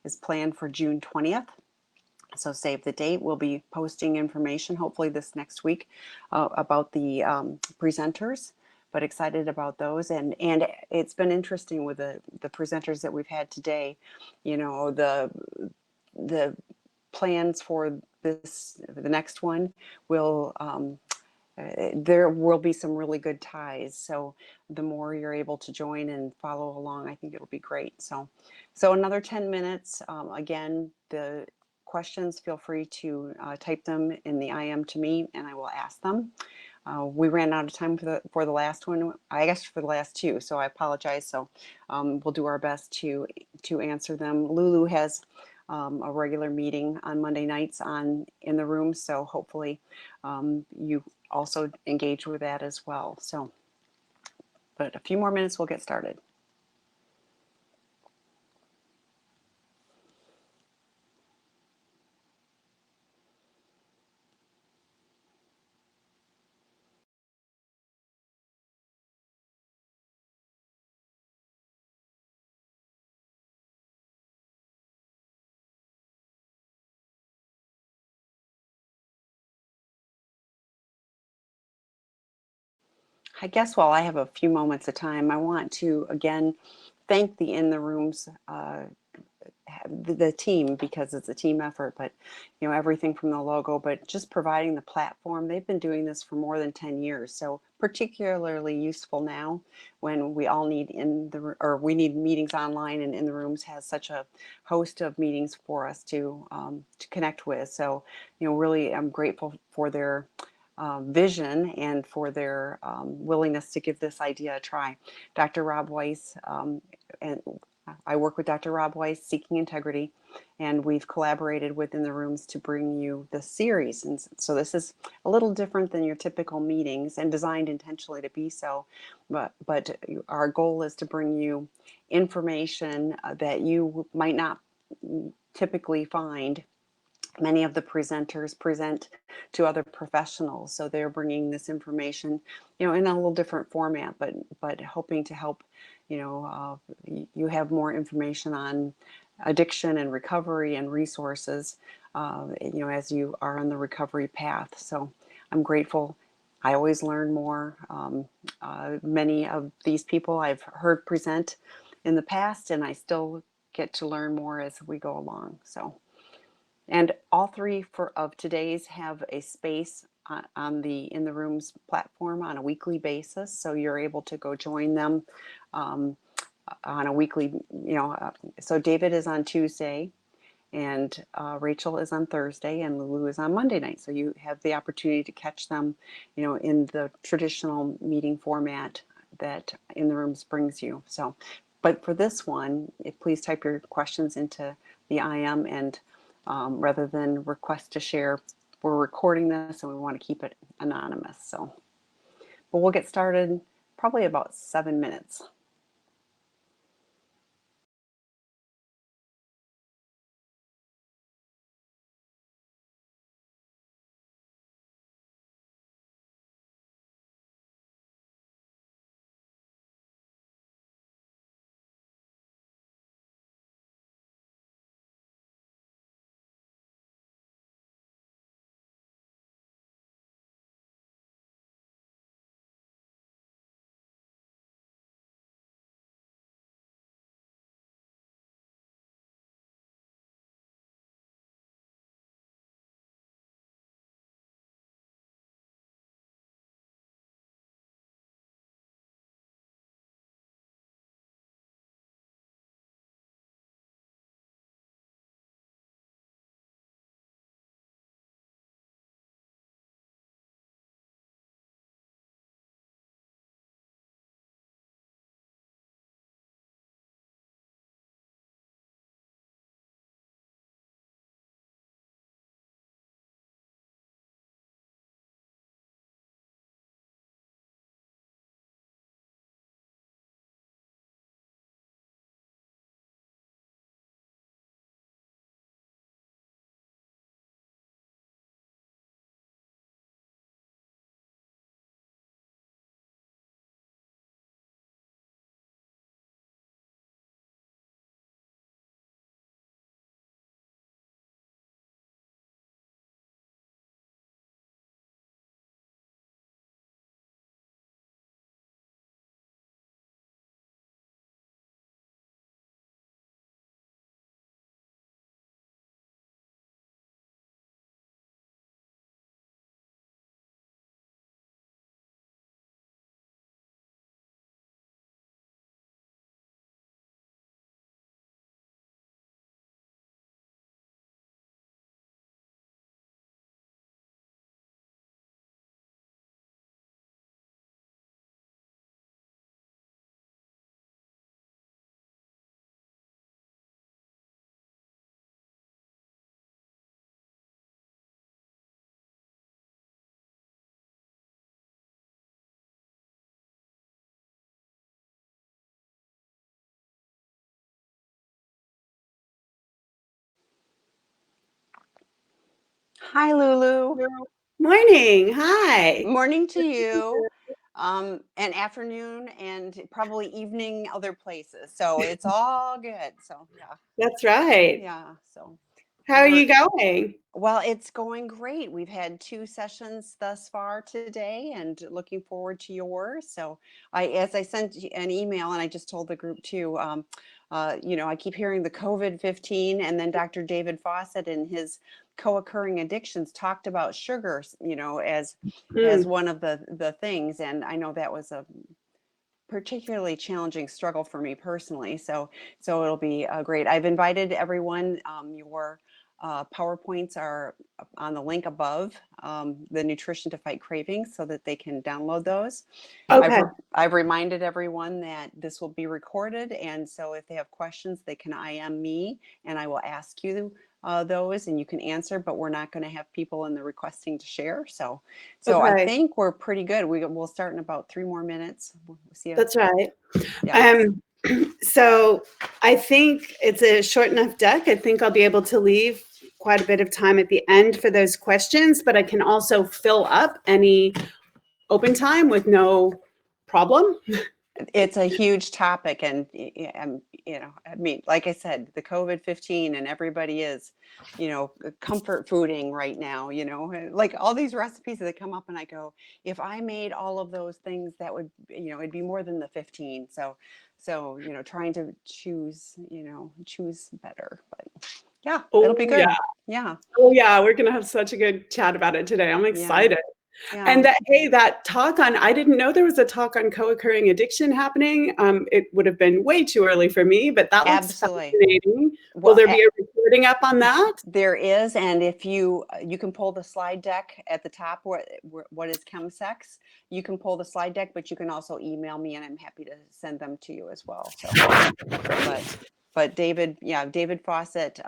is planned for June 20th. So save the date. We'll be posting information hopefully this next week about the presenters, but excited about those. And it's been interesting with the presenters that we've had today. You know, the plans for the next one will there will be some really good ties. So the more you're able to join and follow along, I think it'll be great. So another 10 minutes. Again, the questions, feel free to type them in the IM to me and I will ask them. We ran out of time for the last one, I guess for the last two, so I apologize. So we'll do our best to answer them. Lulu has a regular meeting on Monday nights in the room, so hopefully you also engage with that as well. So, but a few more minutes, we'll get started. I guess while I have a few moments of time, I want to again thank the In the Rooms, the team, because it's a team effort, but you know, everything from the logo, but just providing the platform. They've been doing this for more than 10 years. So particularly useful now when we all need we need meetings online, and In the Rooms has such a host of meetings for us to connect with. So, you know, really I'm grateful for their vision and for their willingness to give this idea a try. Dr. Rob Weiss, and I work with Dr. Rob Weiss, Seeking Integrity, and we've collaborated within the rooms to bring you this series. And so this is a little different than your typical meetings and designed intentionally to be so. But our goal is to bring you information that you might not typically find. Many of the presenters present to other professionals, so they're bringing this information, you know, in a little different format, but hoping to help, you know, you have more information on addiction and recovery and resources, you know, as you are on the recovery path. So I'm grateful. I always learn more. Many of these people I've heard present in the past, and I still get to learn more as we go along. So. And all three of today's have a space on the In the Rooms platform on a weekly basis. So you're able to go join them on a weekly, you know, so David is on Tuesday and Rachel is on Thursday and Lulu is on Monday night. So you have the opportunity to catch them, you know, in the traditional meeting format that In the Rooms brings you. So, but for this one, please type your questions into the IM, and rather than request to share, we're recording this and we want to keep it anonymous. So, but we'll get started probably about 7 minutes. Hi, Lulu. Morning. Hi. Morning to you. And afternoon and probably evening other places. So it's all good. So yeah, That's right. yeah. So How are we're you going? well, it's going great. We've had 2 sessions thus far today and looking forward to yours. So as I sent an email and I just told the group too, I keep hearing the COVID-15 and then Dr. David Fawcett in his co-occurring addictions talked about sugar, as Mm, one of the things. And I know that was a particularly challenging struggle for me personally. So it'll be great. I've invited everyone. Your PowerPoints are on the link above, the Nutrition to Fight Cravings, so that they can download those. okay. I've reminded everyone that this will be recorded, and so if they have questions, they can IM me, and I will ask you those, and you can answer. But we're not going to have people in the requesting to share. So I Okay. think we're pretty good. We'll start in about 3 more minutes. We'll see. That's right. Yeah. Um, so I think it's a short enough deck. I think I'll be able to leave quite a bit of time at the end for those questions, but I can also fill up any open time with no problem. It's a huge topic, and I mean, like I said, the COVID-15 and everybody is, comfort fooding right now, like all these recipes that come up and I go, if I made all of those things, that would, it'd be more than the 15. So, trying to choose better, but yeah, it'll be Oh, yeah. good. Yeah. Oh, yeah. We're going to have such a good chat about it today. I'm Yeah. excited. Yeah. And that talk on, I didn't know there was a talk on co-occurring addiction happening. It would have been way too early for me, but that looks Absolutely. fascinating. Will Well, there be a recording up on that? there is, and if you can pull the slide deck at the top where what is chemsex, you can pull the slide deck, but you can also email me and I'm happy to send them to you as well. So, but David Fawcett,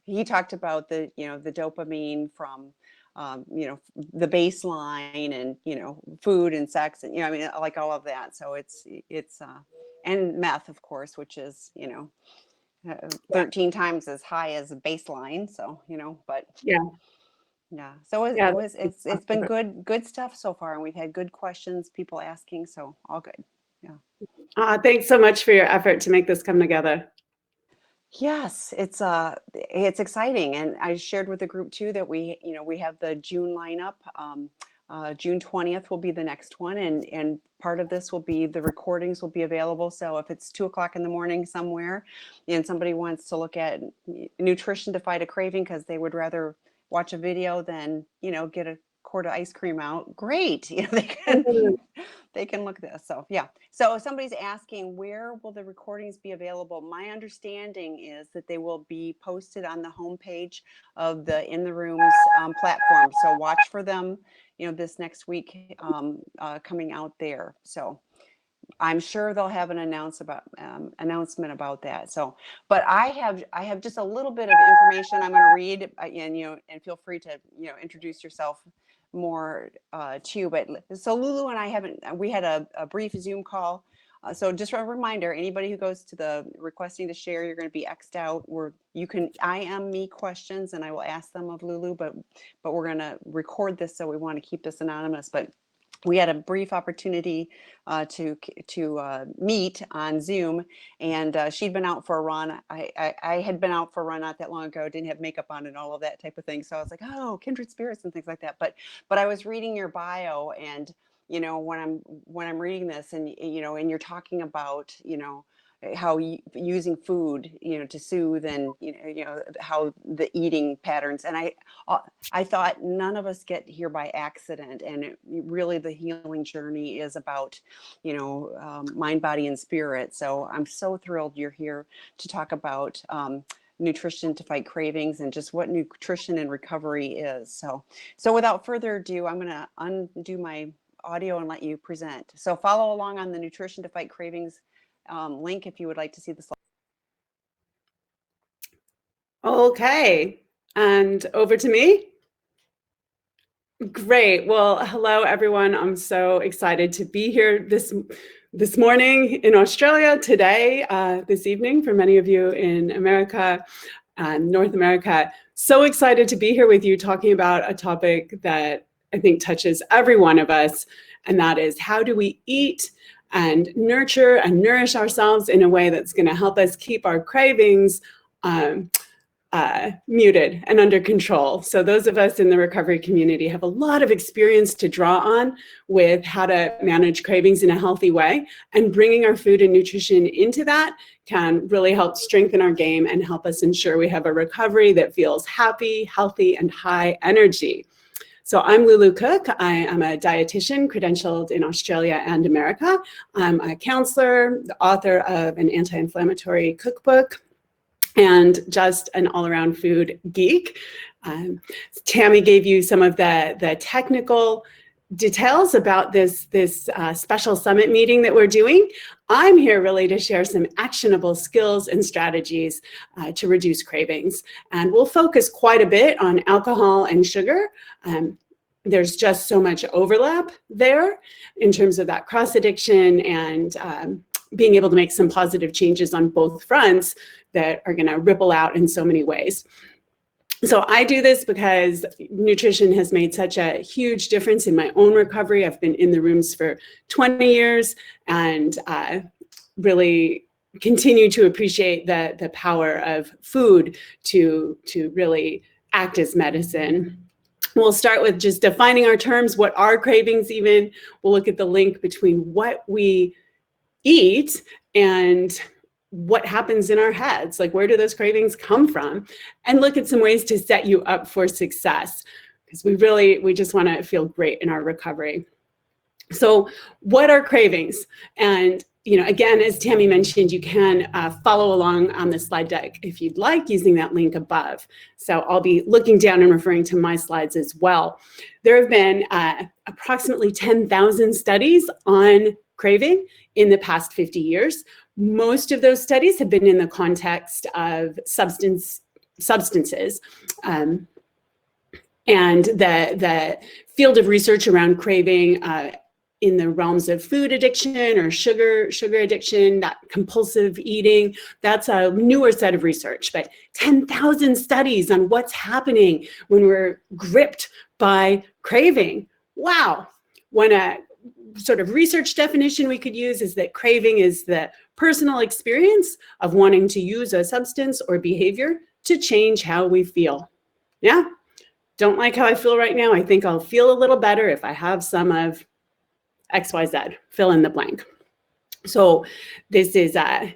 he talked about the dopamine from the baseline and food and sex and I mean like all of that. So it's and meth, of course, which is 13 times as high as baseline. So but Yeah. yeah. So Yeah. it's been good stuff so far, and we've had good questions, people asking. So all good. Yeah. Thanks so much for your effort to make this come together. Yes, it's exciting, and I shared with the group too that we have the June lineup. June 20th will be the next one, and part of this will be the recordings will be available. So if it's 2 o'clock in the morning somewhere, and somebody wants to look at nutrition to fight a craving because they would rather watch a video than get a quart of ice cream out, great. They can look at this. So yeah. So if somebody's asking where will the recordings be available, my understanding is that they will be posted on the homepage of the In the Rooms platform. So watch for them, this next week coming out there. So I'm sure they'll have an announcement about that. So, but I have just a little bit of information I'm going to read, and feel free to introduce yourself more too. But so Lulu and I we had a brief Zoom call. So just a reminder, anybody who goes to the requesting to share, you're going to be X'd out. You can IM me questions and I will ask them of Lulu, but we're going to record this, so we want to keep this anonymous. But we had a brief opportunity to meet on Zoom, and she'd been out for a run. I had been out for a run not that long ago, didn't have makeup on and all of that type of thing. So I was like, oh, kindred spirits and things like that. But I was reading your bio, and when I'm reading this, and and you're talking about how using food to soothe, and how the eating patterns, and I thought none of us get here by accident, and really the healing journey is about mind, body, and spirit. So I'm so thrilled you're here to talk about nutrition to fight cravings and just what nutrition and recovery is. So without further ado, I'm going to undo my audio and let you present. So follow along on the Nutrition to Fight Cravings link if you would like to see the slide. Okay. And over to me. Great. Well, hello, everyone. I'm so excited to be here this morning in Australia, today, this evening for many of you in America. North America. So excited to be here with you talking about a topic that I think touches every one of us, and that is how do we eat and nurture and nourish ourselves in a way that's going to help us keep our cravings muted and under control. So those of us in the recovery community have a lot of experience to draw on with how to manage cravings in a healthy way, and bringing our food and nutrition into that can really help strengthen our game and help us ensure we have a recovery that feels happy, healthy, and high energy. So I'm Lulu Cook. I am a dietitian credentialed in Australia and America. I'm a counselor, the author of an anti-inflammatory cookbook, and just an all-around food geek. Tammy gave you some of the technical details about this special summit meeting that we're doing. I'm here really to share some actionable skills and strategies to reduce cravings. And we'll focus quite a bit on alcohol and sugar. There's just so much overlap there in terms of that cross addiction and being able to make some positive changes on both fronts that are going to ripple out in so many ways. So I do this because nutrition has made such a huge difference in my own recovery. I've been in the rooms for 20 years and really continue to appreciate the power of food to really act as medicine. We'll start with just defining our terms. What are cravings even? We'll look at the link between what we eat and what happens in our heads, like where do those cravings come from, and look at some ways to set you up for success, because we just want to feel great in our recovery. So what are cravings? And again, as Tammy mentioned, you can follow along on the slide deck if you'd like, using that link above. So I'll be looking down and referring to my slides as well. There have been approximately 10,000 studies on craving in the past 50 years. Most of those studies have been in the context of substances. And the field of research around craving in the realms of food addiction or sugar addiction, that compulsive eating, that's a newer set of research. But 10,000 studies on what's happening when we're gripped by craving. Wow. When a sort of research definition we could use is that craving is the personal experience of wanting to use a substance or behavior to change how we feel. Yeah? Don't like how I feel right now. I think I'll feel a little better if I have some of XYZ, fill in the blank. So this is a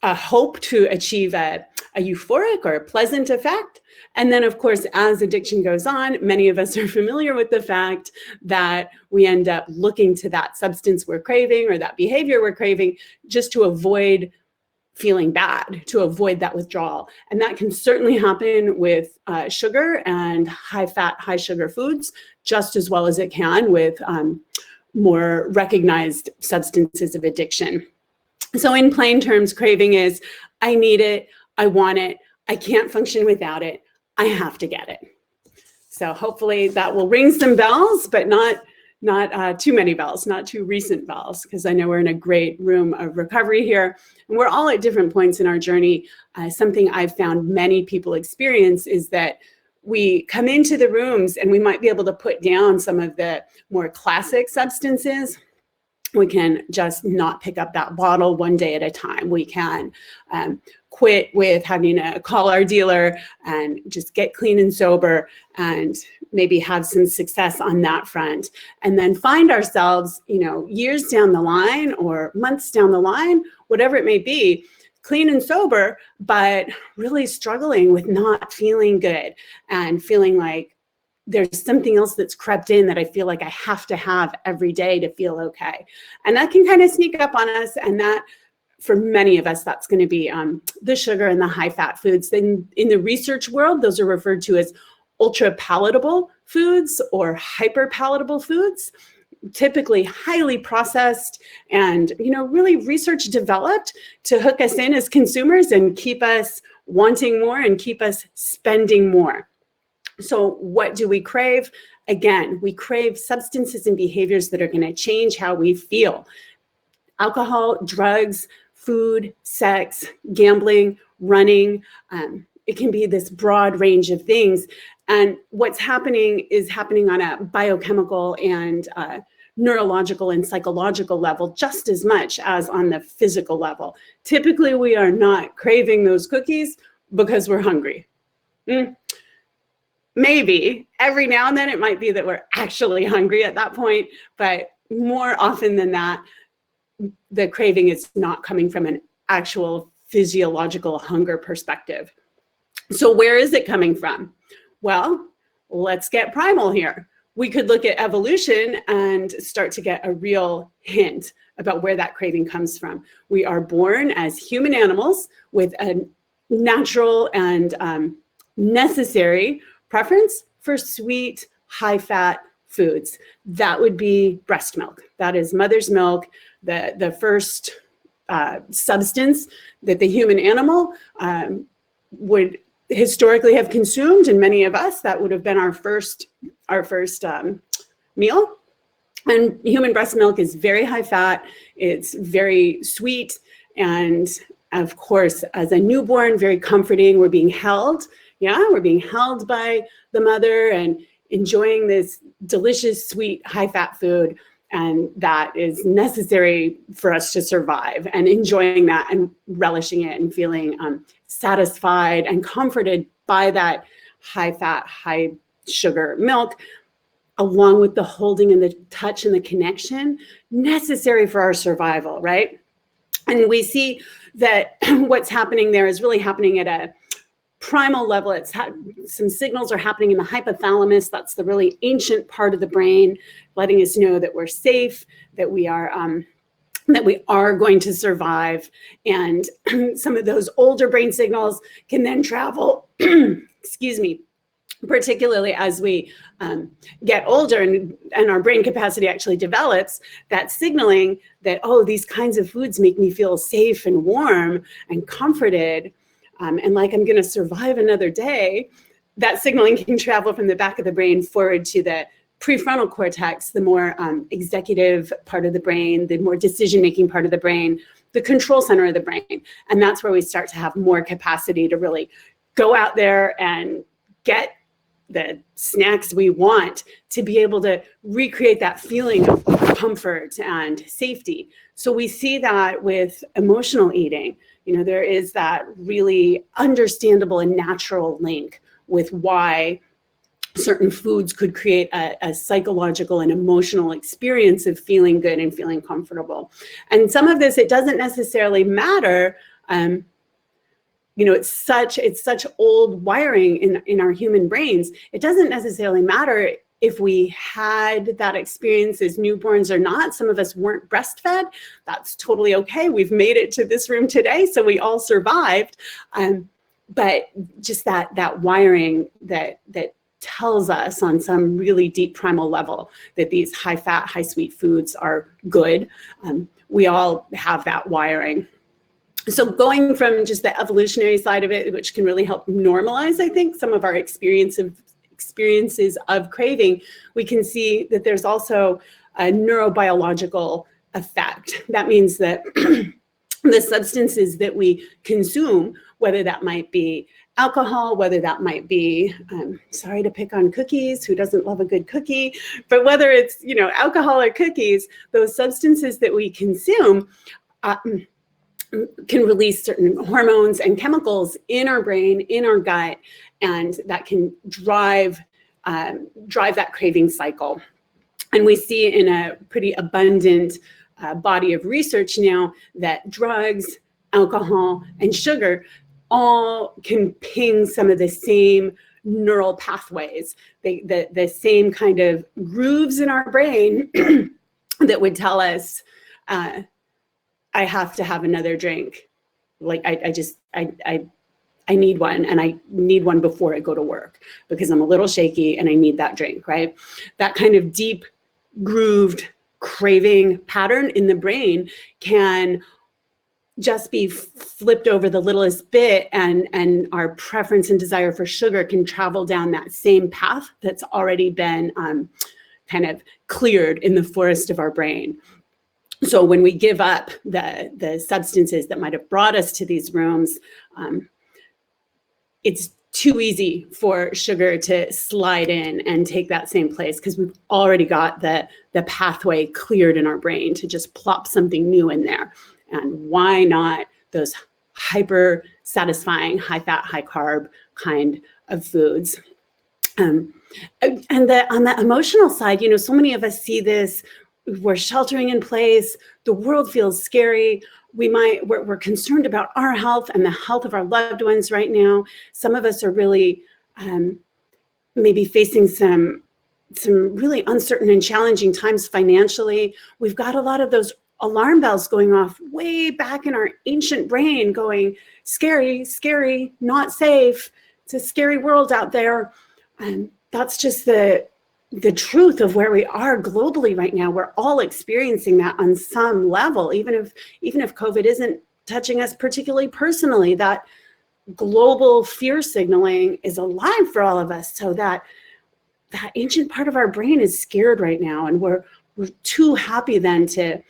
hope to achieve a euphoric or a pleasant effect. And then, of course, as addiction goes on, many of us are familiar with the fact that we end up looking to that substance we're craving or that behavior we're craving just to avoid feeling bad, to avoid that withdrawal. And that can certainly happen with sugar and high-fat, high-sugar foods, just as well as it can with more recognized substances of addiction. So in plain terms, craving is, I need it, I want it, I can't function without it, I have to get it. So hopefully that will ring some bells, but not too many bells, not too recent bells, because I know we're in a great room of recovery here. And we're all at different points in our journey. Something I've found many people experience is that we come into the rooms and we might be able to put down some of the more classic substances. We can just not pick up that bottle one day at a time. We can quit with having to call our dealer and just get clean and sober and maybe have some success on that front. And then find ourselves, years down the line or months down the line, whatever it may be, clean and sober, but really struggling with not feeling good and feeling like there's something else that's crept in that I feel like I have to have every day to feel okay. And that can kind of sneak up on us. And that, for many of us, that's going to be the sugar and the high fat foods. Then in the research world, those are referred to as ultra palatable foods or hyper palatable foods, typically highly processed and, really research developed to hook us in as consumers and keep us wanting more and keep us spending more. So what do we crave? Again, we crave substances and behaviors that are going to change how we feel. Alcohol, drugs, food, sex, gambling, running. It can be this broad range of things. And what's happening is happening on a biochemical and neurological and psychological level just as much as on the physical level. Typically, we are not craving those cookies because we're hungry. Maybe every now and then it might be that we're actually hungry at that point, but more often than that, the craving is not coming from an actual physiological hunger perspective. So where is it coming from? Well, let's get primal here. We could look at evolution and start to get a real hint about where that craving comes from. We are born as human animals with a natural and necessary preference for sweet, high-fat foods. That would be breast milk. That is mother's milk, the first substance that the human animal would historically have consumed, and many of us, that would have been our first meal. And human breast milk is very high fat, it's very sweet, and of course, as a newborn, very comforting. We're being held, we're being held by the mother and enjoying this delicious, sweet, high fat food. And that is necessary for us to survive, and enjoying that and relishing it and feeling satisfied and comforted by that high fat, high sugar milk, along with the holding and the touch and the connection necessary for our survival, right? And we see that what's happening there is really happening at a primal level. Some signals are happening in the hypothalamus. That's the really ancient part of the brain, letting us know that we're safe, that we are going to survive. And some of those older brain signals can then travel, excuse me, particularly as we get older and our brain capacity actually develops, that signaling that, oh, these kinds of foods make me feel safe and warm and comforted, and like I'm going to survive another day. That signaling can travel from the back of the brain forward to the prefrontal cortex, the more executive part of the brain, the more decision-making part of the brain, the control center of the brain. And that's where we start to have more capacity to really go out there and get the snacks we want, to be able to recreate that feeling of comfort and safety. So we see that with emotional eating. There is that really understandable and natural link with why certain foods could create a psychological and emotional experience of feeling good and feeling comfortable. And some of this, it doesn't necessarily matter. It's such old wiring in our human brains. It doesn't necessarily matter if we had that experience as newborns or not. Some of us weren't breastfed. That's totally okay. We've made it to this room today, so we all survived. But just that wiring that tells us on some really deep primal level that these high fat, high sweet foods are good. We all have that wiring. So going from just the evolutionary side of it, which can really help normalize, I think, some of our experiences of craving, we can see that there's also a neurobiological effect. That means that the substances that we consume, whether that might be alcohol, whether that might be, sorry to pick on cookies, who doesn't love a good cookie, but whether it's, alcohol or cookies, those substances that we consume can release certain hormones and chemicals in our brain, in our gut, and that can drive that craving cycle. And we see in a pretty abundant body of research now that drugs, alcohol, and sugar all can ping some of the same neural pathways, the same kind of grooves in our brain that would tell us, I have to have another drink. Like I need one, and I need one before I go to work because I'm a little shaky and I need that drink, right? That kind of deep grooved craving pattern in the brain can just be flipped over the littlest bit, and our preference and desire for sugar can travel down that same path that's already been kind of cleared in the forest of our brain. So when we give up the substances that might have brought us to these rooms, it's too easy for sugar to slide in and take that same place because we've already got the pathway cleared in our brain to just plop something new in there. And why not those hyper satisfying, high fat, high carb kind of foods? And on the emotional side, so many of us see this, we're sheltering in place, the world feels scary. We're concerned about our health and the health of our loved ones right now. Some of us are really maybe facing some really uncertain and challenging times financially. We've got a lot of those alarm bells going off way back in our ancient brain going, scary, scary, not safe. It's a scary world out there. And that's just the truth of where we are globally right now. We're all experiencing that on some level, even if COVID isn't touching us particularly personally, that global fear signaling is alive for all of us. So that ancient part of our brain is scared right now. And we're too happy then to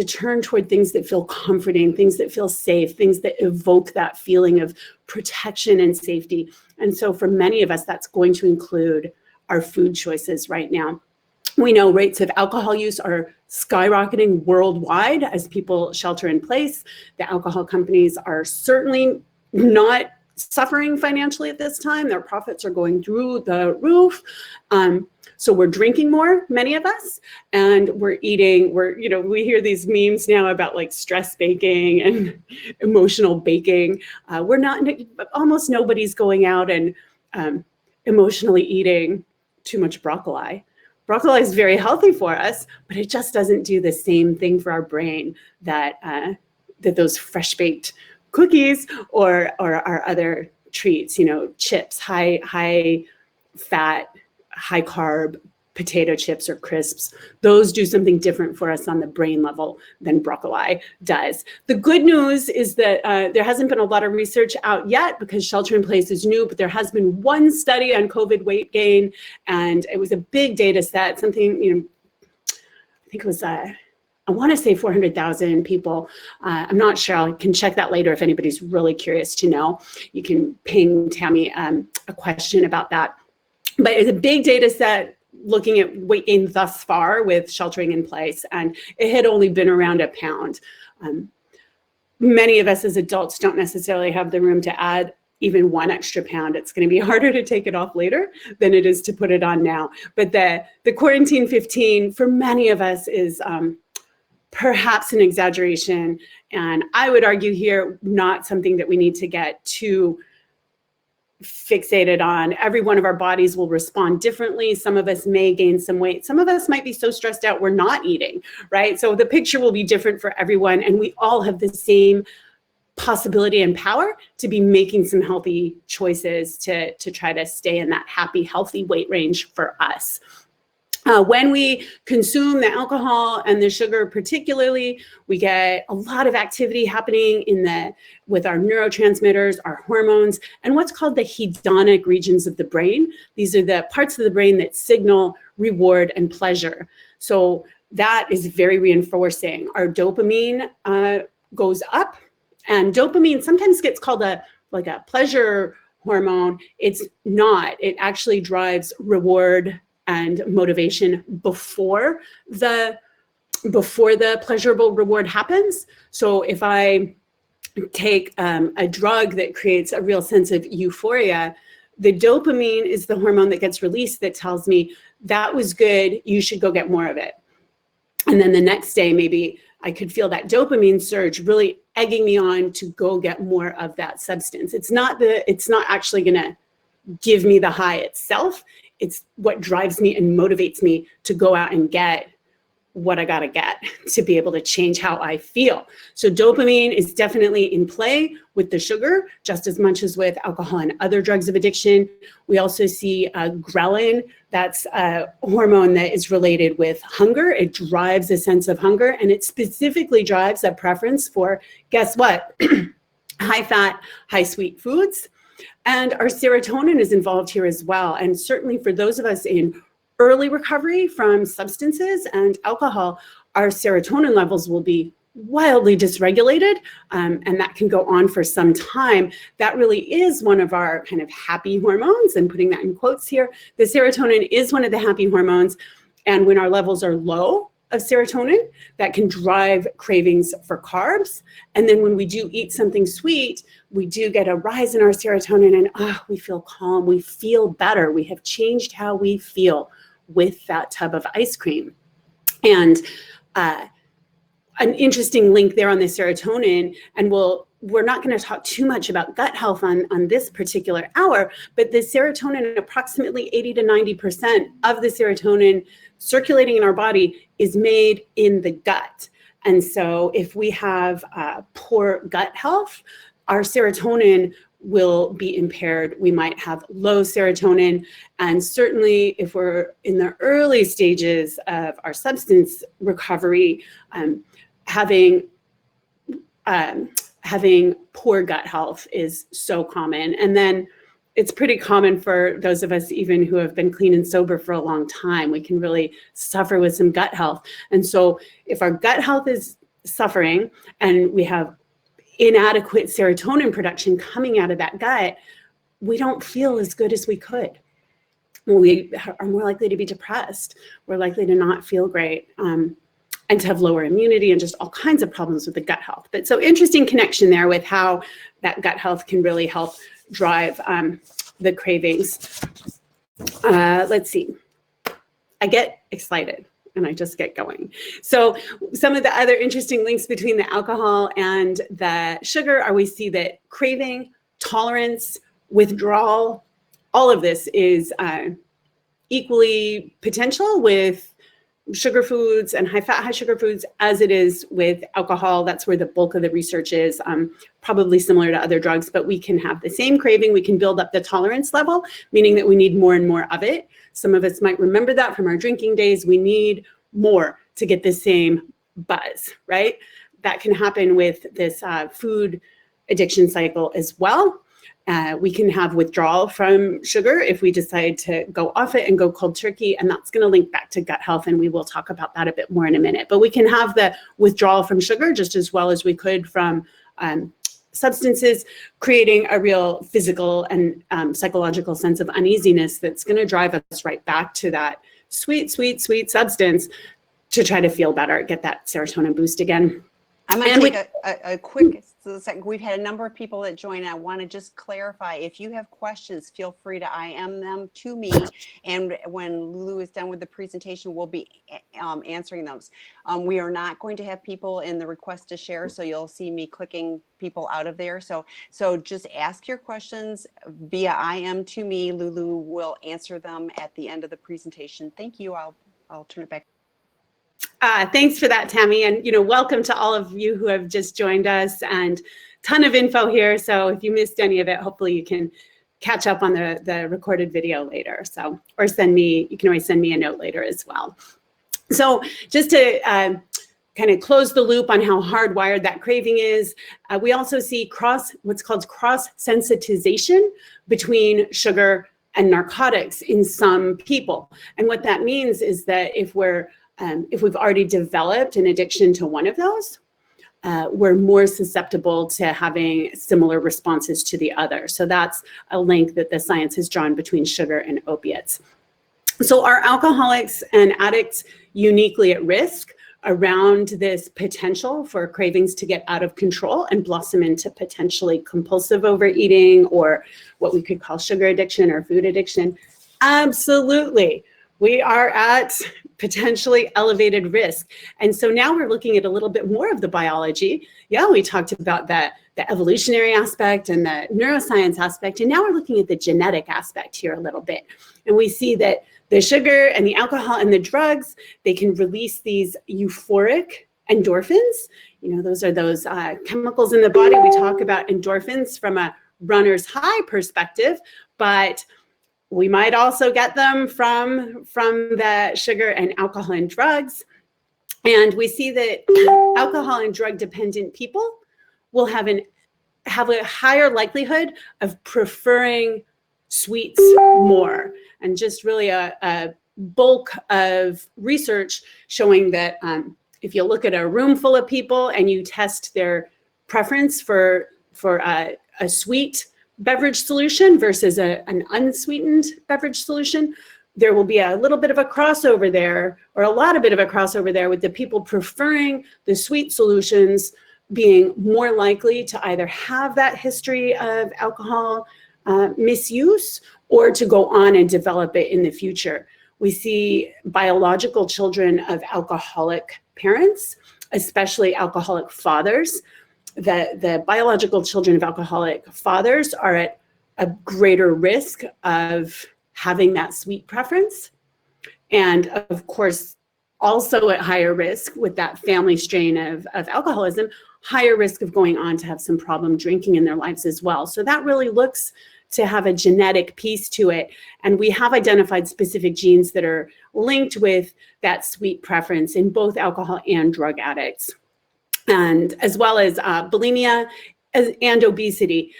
turn toward things that feel comforting, things that feel safe, things that evoke that feeling of protection and safety. And so for many of us, that's going to include our food choices right now. We know rates of alcohol use are skyrocketing worldwide as people shelter in place. The alcohol companies are certainly not suffering financially at this time. Their profits are going through the roof. So we're drinking more, many of us, and we're eating, we hear these memes now about like stress baking and emotional baking. Almost nobody's going out and emotionally eating too much broccoli. Broccoli is very healthy for us, but it just doesn't do the same thing for our brain that those fresh baked cookies or our other treats, chips, high fat, high carb potato chips or crisps. Those do something different for us on the brain level than broccoli does. The good news is that there hasn't been a lot of research out yet because shelter in place is new, but there has been one study on COVID weight gain, and it was a big data set, something, I think it was, I want to say 400,000 people. I'm not sure. I can check that later if anybody's really curious to know. You can ping Tammy a question about that. But it's a big data set looking at weight gain thus far with sheltering in place, and it had only been around a pound. Many of us as adults don't necessarily have the room to add even 1 extra pound. It's going to be harder to take it off later than it is to put it on now. But the quarantine 15 for many of us is perhaps an exaggeration. And I would argue here, not something that we need to get too fixated on. Every one of our bodies will respond differently. Some of us may gain some weight. Some of us might be so stressed out we're not eating, right? So the picture will be different for everyone. And we all have the same possibility and power to be making some healthy choices to try to stay in that happy, healthy weight range for us. When we consume the alcohol and the sugar particularly, we get a lot of activity happening with our neurotransmitters, our hormones, and what's called the hedonic regions of the brain. These are the parts of the brain that signal reward and pleasure. So that is very reinforcing. Our dopamine goes up, and dopamine sometimes gets called a pleasure hormone. It's not. It actually drives reward and motivation before the pleasurable reward happens. So if I take a drug that creates a real sense of euphoria, the dopamine is the hormone that gets released that tells me that was good, you should go get more of it. And then the next day, maybe I could feel that dopamine surge really egging me on to go get more of that substance. It's not actually gonna give me the high itself. It's what drives me and motivates me to go out and get what I gotta get to be able to change how I feel. So dopamine is definitely in play with the sugar, just as much as with alcohol and other drugs of addiction. We also see Ghrelin. That's a hormone that is related with hunger. It drives a sense of hunger, and it specifically drives a preference for, guess what? High fat, high sweet foods. And our serotonin is involved here as well. And certainly for those of us in early recovery from substances and alcohol, our serotonin levels will be wildly dysregulated, and that can go on for some time. That really is one of our kind of happy hormones, and putting that in quotes here. The serotonin is one of the happy hormones, and when our levels are low of serotonin, that can drive cravings for carbs. And then when we do eat something sweet, we do get a rise in our serotonin, and we feel calm, we feel better, we have changed how we feel with that tub of ice cream. And an interesting link there on the serotonin, and we're not going to talk too much about gut health on this particular hour, but the serotonin, approximately 80 to 90% of the serotonin circulating in our body is made in the gut. And so if we have poor gut health, our serotonin will be impaired. We might have low serotonin. And certainly if we're in the early stages of our substance recovery, having poor gut health is so common. And then it's pretty common for those of us even who have been clean and sober for a long time. We can really suffer with some gut health. And so if our gut health is suffering and we have inadequate serotonin production coming out of that gut, we don't feel as good as we could. We are more likely to be depressed. We're likely to not feel great. And to have lower immunity and just all kinds of problems with the gut health. But so interesting connection there with how that gut health can really help drive the cravings. Let's see. I get excited and I just get going. So some of the other interesting links between the alcohol and the sugar are we see that craving, tolerance, withdrawal, all of this is equally potential with sugar foods and high fat, high sugar foods as it is with alcohol. That's where the bulk of the research is, probably similar to other drugs, but we can have the same craving. We can build up the tolerance level, meaning that we need more and more of it. Some of us might remember that from our drinking days. We need more to get the same buzz, right? That can happen with this food addiction cycle as well. We can have withdrawal from sugar if we decide to go off it and go cold turkey, and that's going to link back to gut health, and we will talk about that a bit more in a minute. But we can have the withdrawal from sugar just as well as we could from substances, creating a real physical and psychological sense of uneasiness that's going to drive us right back to that sweet, sweet, sweet substance to try to feel better, get that serotonin boost again. I'm going to take a quick second. We've had a number of people that join. I want to just clarify, if you have questions, feel free to IM them to me. And when Lulu is done with the presentation, we'll be answering those. We are not going to have people in the request to share, so you'll see me clicking people out of there. So just ask your questions via IM to me. Lulu will answer them at the end of the presentation. Thank you. I'll turn it back. Thanks for that, Tammy. And, welcome to all of you who have just joined us, and ton of info here. So if you missed any of it, hopefully you can catch up on the recorded video later. So, or you can always send me a note later as well. So just to kind of close the loop on how hardwired that craving is, we also see what's called cross-sensitization between sugar and narcotics in some people. And what that means is that if we've already developed an addiction to one of those, we're more susceptible to having similar responses to the other. So that's a link that the science has drawn between sugar and opiates. So are alcoholics and addicts uniquely at risk around this potential for cravings to get out of control and blossom into potentially compulsive overeating, or what we could call sugar addiction or food addiction? Absolutely. We are at potentially elevated risk. And so now we're looking at a little bit more of the biology. Yeah, we talked about the evolutionary aspect and the neuroscience aspect, and now we're looking at the genetic aspect here a little bit. And we see that the sugar and the alcohol and the drugs, they can release these euphoric endorphins. Those are those chemicals in the body. We talk about endorphins from a runner's high perspective, but we might also get them from the sugar and alcohol and drugs. And we see that alcohol and drug dependent people will have a higher likelihood of preferring sweets more. And just really a bulk of research showing that if you look at a room full of people and you test their preference for a sweet beverage solution versus an unsweetened beverage solution, there will be a little bit of a crossover there, or a lot of bit of a crossover there, with the people preferring the sweet solutions being more likely to either have that history of alcohol misuse or to go on and develop it in the future. We see biological children of alcoholic parents, especially alcoholic fathers. The biological children of alcoholic fathers are at a greater risk of having that sweet preference. And of course, also at higher risk with that family strain of alcoholism, higher risk of going on to have some problem drinking in their lives as well. So that really looks to have a genetic piece to it. And we have identified specific genes that are linked with that sweet preference in both alcohol and drug addicts, and as well as bulimia and obesity.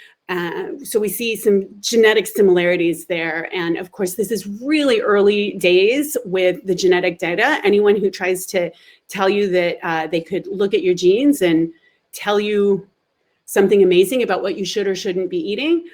So we see some genetic similarities there. And of course, this is really early days with the genetic data. Anyone who tries to tell you that they could look at your genes and tell you something amazing about what you should or shouldn't be eating,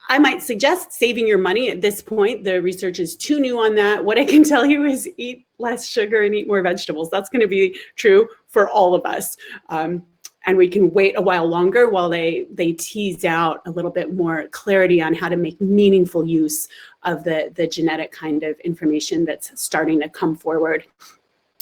I might suggest saving your money at this point. The research is too new on that. What I can tell you is eat less sugar and eat more vegetables. That's going to be true for all of us. And we can wait a while longer while they tease out a little bit more clarity on how to make meaningful use of the genetic kind of information that's starting to come forward.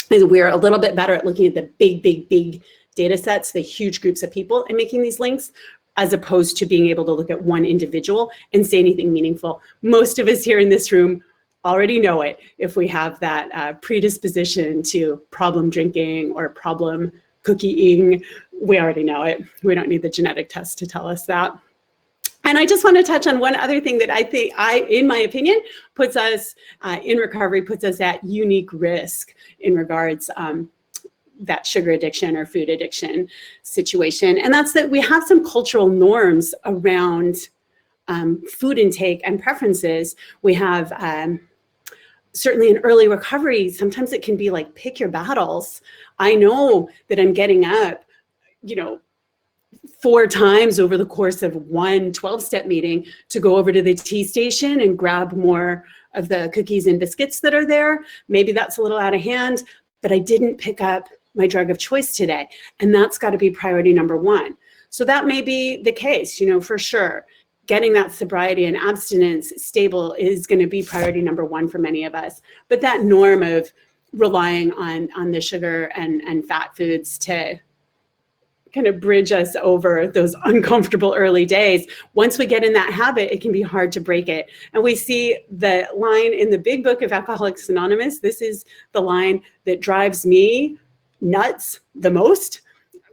And we're a little bit better at looking at the big data sets, the huge groups of people, and making these links, as opposed to being able to look at one individual and say anything meaningful. Most of us here in this room already know it. If we have that predisposition to problem drinking or problem cookie eating, we already know it. We don't need the genetic test to tell us that. And I just want to touch on one other thing that I think, in my opinion, puts us in recovery, puts us at unique risk in regards that sugar addiction or food addiction situation. And that's that we have some cultural norms around food intake and preferences. We have certainly in early recovery, sometimes it can be like, pick your battles. I know that I'm getting up, 4 times over the course of one 12-step meeting to go over to the tea station and grab more of the cookies and biscuits that are there. Maybe that's a little out of hand, but I didn't pick up my drug of choice today. And that's got to be priority number 1. So that may be the case, for sure. Getting that sobriety and abstinence stable is going to be priority number 1 for many of us. But that norm of relying on the sugar and fat foods to kind of bridge us over those uncomfortable early days. Once we get in that habit, it can be hard to break it. And we see the line in the big book of Alcoholics Anonymous. This is the line that drives me nuts the most.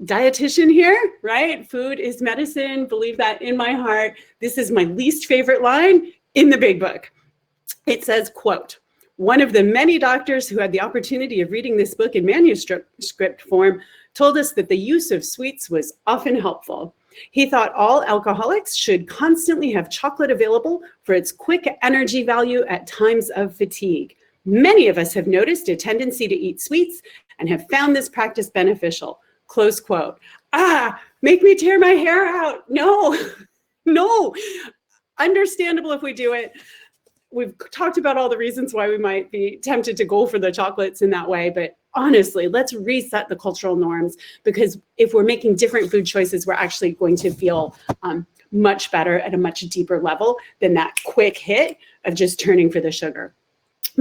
Dietitian here, right? Food is medicine. Believe that in my heart. This is my least favorite line in the big book. It says, quote, "One of the many doctors who had the opportunity of reading this book in manuscript form told us that the use of sweets was often helpful. He thought all alcoholics should constantly have chocolate available for its quick energy value at times of fatigue. Many of us have noticed a tendency to eat sweets and have found this practice beneficial." Close quote. Make me tear my hair out. No. Understandable if we do it. We've talked about all the reasons why we might be tempted to go for the chocolates in that way, but honestly, let's reset the cultural norms, because if we're making different food choices, we're actually going to feel much better at a much deeper level than that quick hit of just turning for the sugar.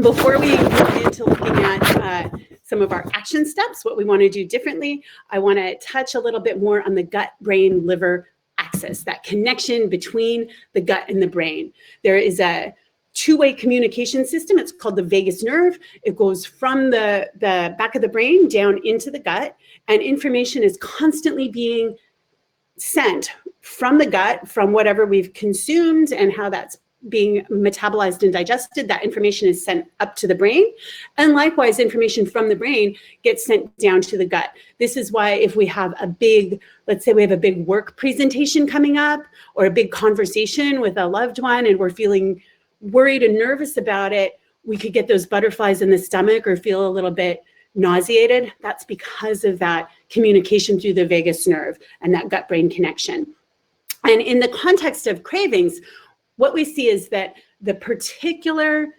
Before we move into looking at some of our action steps, what we want to do differently, I want to touch a little bit more on the gut, brain, liver axis, that connection between the gut and the brain. There is a two-way communication system. It's called the vagus nerve. It goes from the back of the brain down into the gut, and information is constantly being sent from the gut, from whatever we've consumed and how that's being metabolized and digested. That information is sent up to the brain. And likewise, information from the brain gets sent down to the gut. This is why if we have a big, let's say we have a big work presentation coming up or a big conversation with a loved one and we're feeling worried and nervous about it, we could get those butterflies in the stomach or feel a little bit nauseated, that's because of that communication through the vagus nerve and that gut-brain connection. And in the context of cravings, what we see is that the particular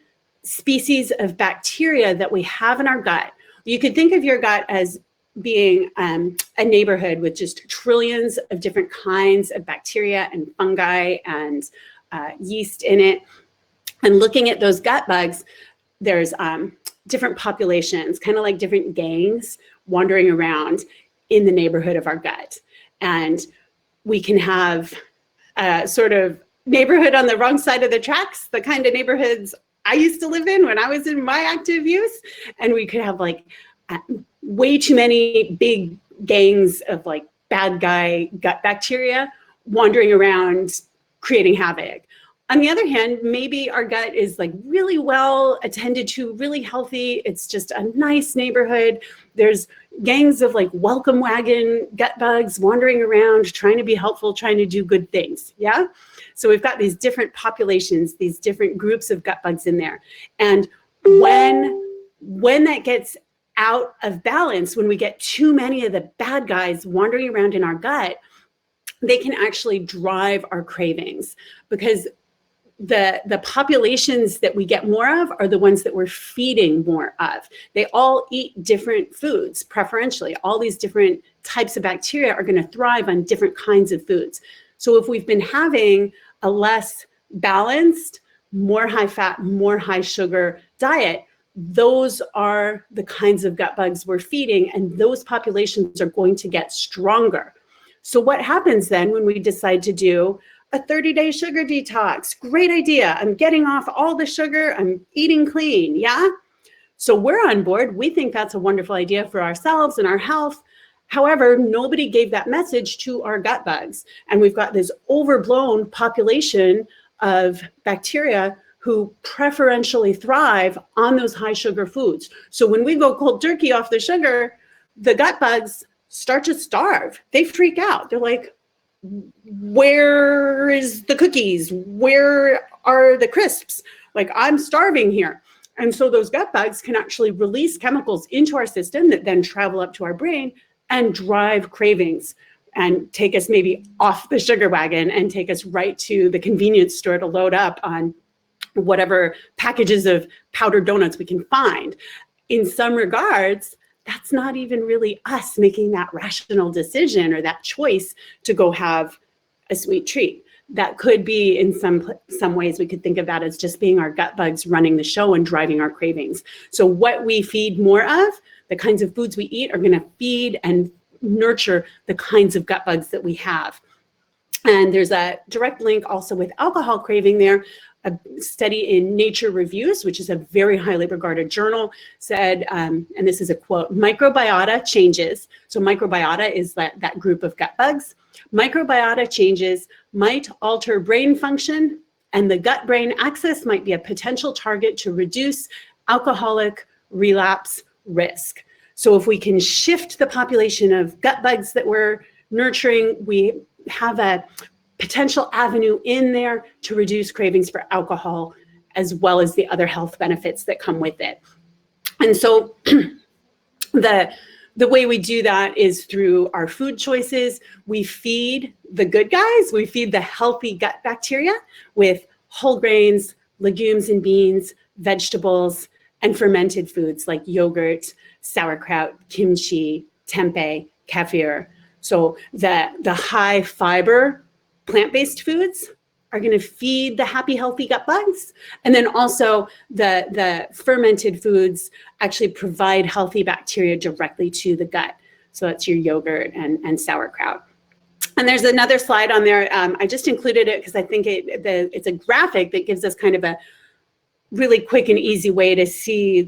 species of bacteria that we have in our gut, you could think of your gut as being a neighborhood with just trillions of different kinds of bacteria and fungi and yeast in it. And looking at those gut bugs, there's different populations, kind of like different gangs wandering around in the neighborhood of our gut. And we can have a sort of neighborhood on the wrong side of the tracks, the kind of neighborhoods I used to live in when I was in my active youth. And we could have like way too many big gangs of like bad guy gut bacteria wandering around creating havoc. On the other hand, maybe our gut is like really well attended to, really healthy. It's just a nice neighborhood. There's gangs of like welcome wagon gut bugs wandering around, trying to be helpful, trying to do good things. Yeah. So we've got these different populations, these different groups of gut bugs in there. And when that gets out of balance, when we get too many of the bad guys wandering around in our gut, they can actually drive our cravings, because the populations that we get more of are the ones that we're feeding more of. They all eat different foods preferentially. All these different types of bacteria are going to thrive on different kinds of foods. So if we've been having a less balanced, more high fat, more high sugar diet, those are the kinds of gut bugs we're feeding, and those populations are going to get stronger. So what happens then when we decide to do a 30-day sugar detox? Great idea. I'm getting off all the sugar. I'm eating clean. Yeah. So we're on board. We think that's a wonderful idea for ourselves and our health. However, nobody gave that message to our gut bugs. And we've got this overblown population of bacteria who preferentially thrive on those high sugar foods. So when we go cold turkey off the sugar, the gut bugs start to starve. They freak out. They're like, where is the cookies? Where are the crisps? Like, I'm starving here. And so those gut bugs can actually release chemicals into our system that then travel up to our brain and drive cravings and take us maybe off the sugar wagon and take us right to the convenience store to load up on whatever packages of powdered donuts we can find. In some regards, that's not even really us making that rational decision or that choice to go have a sweet treat. That could be, in some ways, we could think of that as just being our gut bugs running the show and driving our cravings. So what we feed more of, the kinds of foods we eat, are going to feed and nurture the kinds of gut bugs that we have. And there's a direct link also with alcohol craving there. A study in Nature Reviews, which is a very highly regarded journal, said, and this is a quote, microbiota changes. So microbiota is that group of gut bugs. Microbiota changes might alter brain function, and the gut-brain axis might be a potential target to reduce alcoholic relapse risk. So if we can shift the population of gut bugs that we're nurturing, we have a potential avenue in there to reduce cravings for alcohol, as well as the other health benefits that come with it. And so the way we do that is through our food choices. We feed the good guys. We feed the healthy gut bacteria with whole grains, legumes and beans, vegetables, and fermented foods like yogurt, sauerkraut, kimchi, tempeh, kefir. So the high fiber plant-based foods are going to feed the happy, healthy gut bugs. And then also the fermented foods actually provide healthy bacteria directly to the gut. So that's your yogurt and sauerkraut. And there's another slide on there. I just included it because I think it's a graphic that gives us kind of a really quick and easy way to see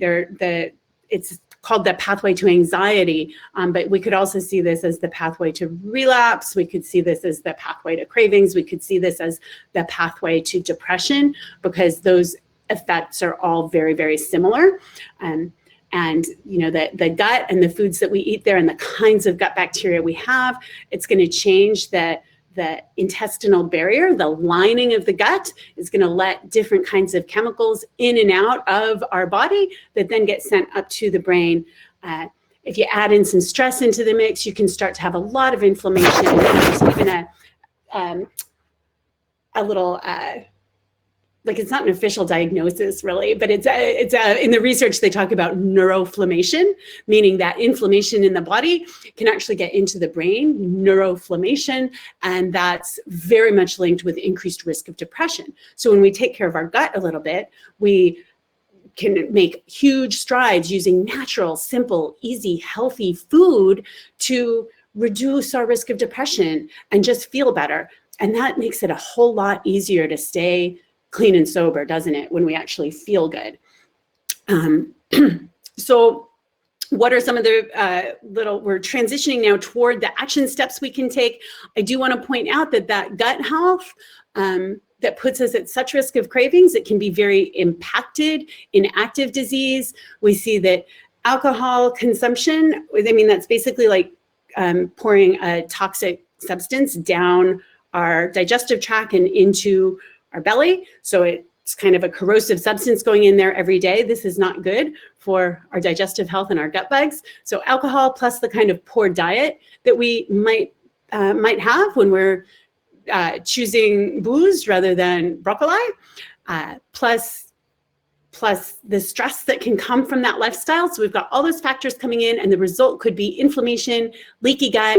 it's called the pathway to anxiety, but we could also see this as the pathway to relapse. We could see this as the pathway to cravings. We could see this as the pathway to depression, because those effects are all very, very similar. And you know, the gut and the foods that we eat there and the kinds of gut bacteria we have, it's going to change the intestinal barrier. The lining of the gut is going to let different kinds of chemicals in and out of our body that then get sent up to the brain If you add in some stress into the mix, you can start to have a lot of inflammation. There's even a little, like, it's not an official diagnosis really, but it's in the research they talk about neuroflammation, meaning that inflammation in the body can actually get into the brain, neuroflammation, and that's very much linked with increased risk of depression. So when we take care of our gut a little bit, we can make huge strides using natural, simple, easy, healthy food to reduce our risk of depression and just feel better. And that makes it a whole lot easier to stay clean and sober, doesn't it, when we actually feel good? So what are some of the we're transitioning now toward the action steps we can take. I do want to point out that gut health, that puts us at such risk of cravings, it can be very impacted in active disease. We see that alcohol consumption, I mean, that's basically like pouring a toxic substance down our digestive tract and into our belly. So it's kind of a corrosive substance going in there every day. This is not good for our digestive health and our gut bugs. So alcohol plus the kind of poor diet that we might have when we're choosing booze rather than broccoli, plus the stress that can come from that lifestyle. So we've got all those factors coming in, and the result could be inflammation, leaky gut,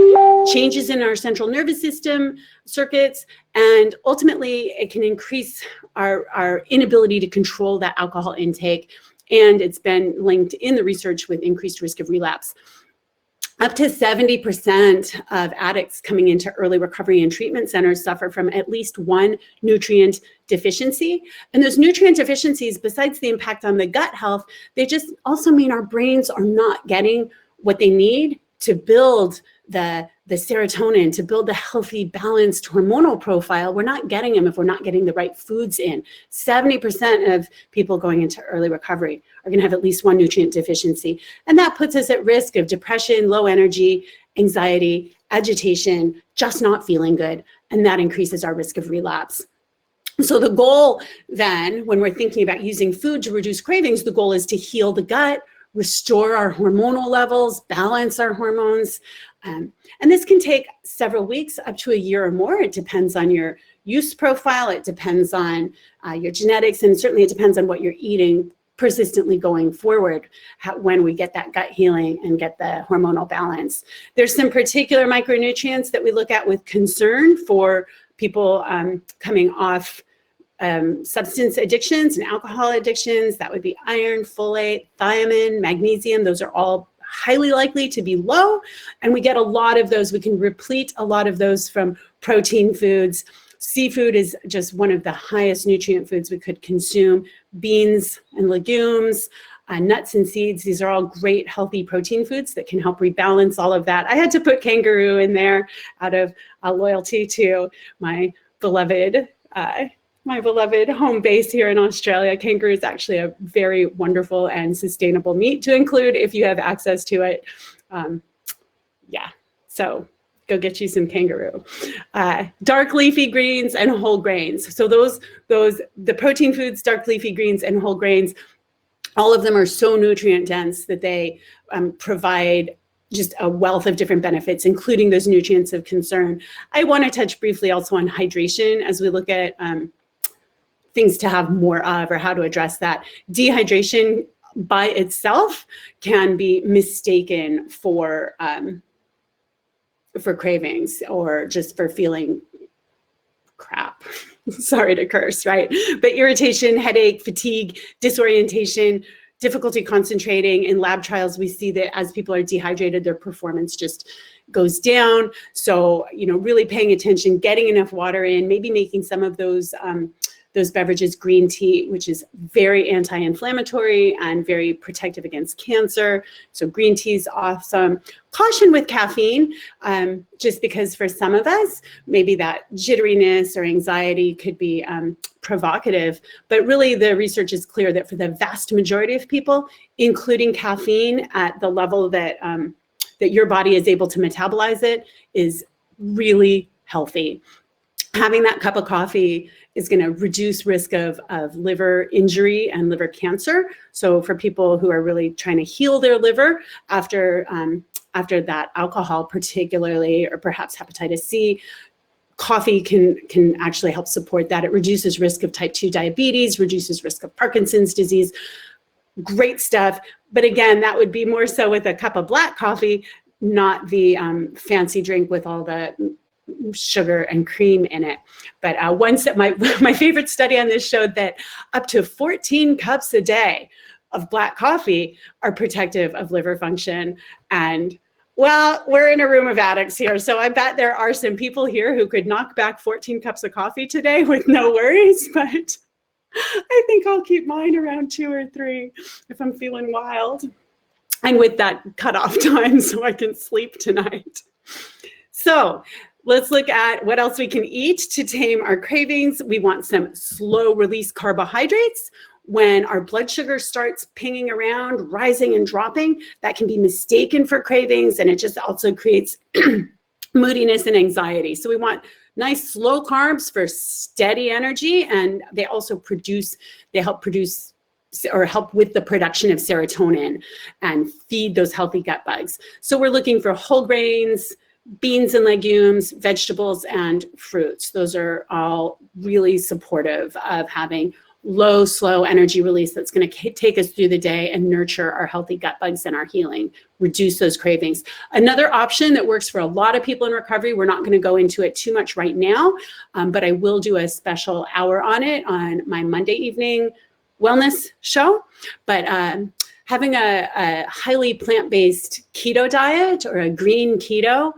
changes in our central nervous system circuits, and ultimately it can increase our inability to control that alcohol intake. And it's been linked in the research with increased risk of relapse. Up to 70% of addicts coming into early recovery and treatment centers suffer from at least one nutrient deficiency. And those nutrient deficiencies, besides the impact on the gut health, they just also mean our brains are not getting what they need to build the serotonin, to build the healthy, balanced hormonal profile. We're not getting them if we're not getting the right foods in. 70% of people going into early recovery are going to have at least one nutrient deficiency. And that puts us at risk of depression, low energy, anxiety, agitation, just not feeling good. And that increases our risk of relapse. So the goal then, when we're thinking about using food to reduce cravings, the goal is to heal the gut, restore our hormonal levels, balance our hormones. And this can take several weeks, up to a year or more. It depends on your use profile. It depends on your genetics. And certainly it depends on what you're eating persistently going forward, when we get that gut healing and get the hormonal balance. There's some particular micronutrients that we look at with concern for people coming off substance addictions and alcohol addictions. That would be iron, folate, thiamine, magnesium. Those are all highly likely to be low. And we get a lot of those. We can replete a lot of those from protein foods. Seafood is just one of the highest nutrient foods we could consume. Beans and legumes, nuts and seeds. These are all great, healthy protein foods that can help rebalance all of that. I had to put kangaroo in there out of loyalty to my beloved home base here in Australia. Kangaroo is actually a very wonderful and sustainable meat to include if you have access to it. So go get you some kangaroo. Dark leafy greens and whole grains. So the protein foods, dark leafy greens and whole grains, all of them are so nutrient dense that they provide just a wealth of different benefits, including those nutrients of concern. I want to touch briefly also on hydration as we look at things to have more of, or how to address that. Dehydration by itself can be mistaken for cravings, or just for feeling crap. Sorry to curse, right? But irritation, headache, fatigue, disorientation, difficulty concentrating. In lab trials, we see that as people are dehydrated, their performance just goes down. So, really paying attention, getting enough water in, maybe making some of those beverages, green tea, which is very anti-inflammatory and very protective against cancer. So green tea is awesome. Caution with caffeine, just because for some of us, maybe that jitteriness or anxiety could be provocative. But really the research is clear that for the vast majority of people, including caffeine at the level that your body is able to metabolize it, is really healthy. Having that cup of coffee is going to reduce risk of liver injury and liver cancer. So for people who are really trying to heal their liver after that alcohol particularly, or perhaps hepatitis C, coffee can actually help support that. It reduces risk of type 2 diabetes, reduces risk of Parkinson's disease. Great stuff. But again, that would be more so with a cup of black coffee, not the fancy drink with all the sugar and cream in it. But my favorite study on this showed that up to 14 cups a day of black coffee are protective of liver function. And well, we're in a room of addicts here, so I bet there are some people here who could knock back 14 cups of coffee today with no worries, but I think I'll keep mine around 2 or 3 if I'm feeling wild. And with that cutoff time so I can sleep tonight. So let's look at what else we can eat to tame our cravings. We want some slow release carbohydrates. When our blood sugar starts pinging around, rising and dropping, that can be mistaken for cravings, and it just also creates moodiness and anxiety. So we want nice slow carbs for steady energy, and they also help produce or help with the production of serotonin and feed those healthy gut bugs. So we're looking for whole grains, beans and legumes, vegetables, and fruits. Those are all really supportive of having low, slow energy release that's going to take us through the day and nurture our healthy gut bugs and our healing, reduce those cravings. Another option that works for a lot of people in recovery, we're not going to go into it too much right now, but I will do a special hour on it on my Monday evening wellness show. But having a highly plant-based keto diet or a green keto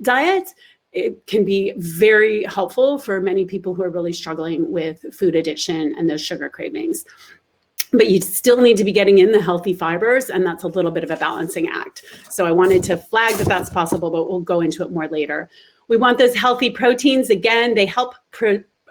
diet, it can be very helpful for many people who are really struggling with food addiction and those sugar cravings. But you still need to be getting in the healthy fibers, and that's a little bit of a balancing act. So I wanted to flag that that's possible, but we'll go into it more later. We want those healthy proteins. Again, they help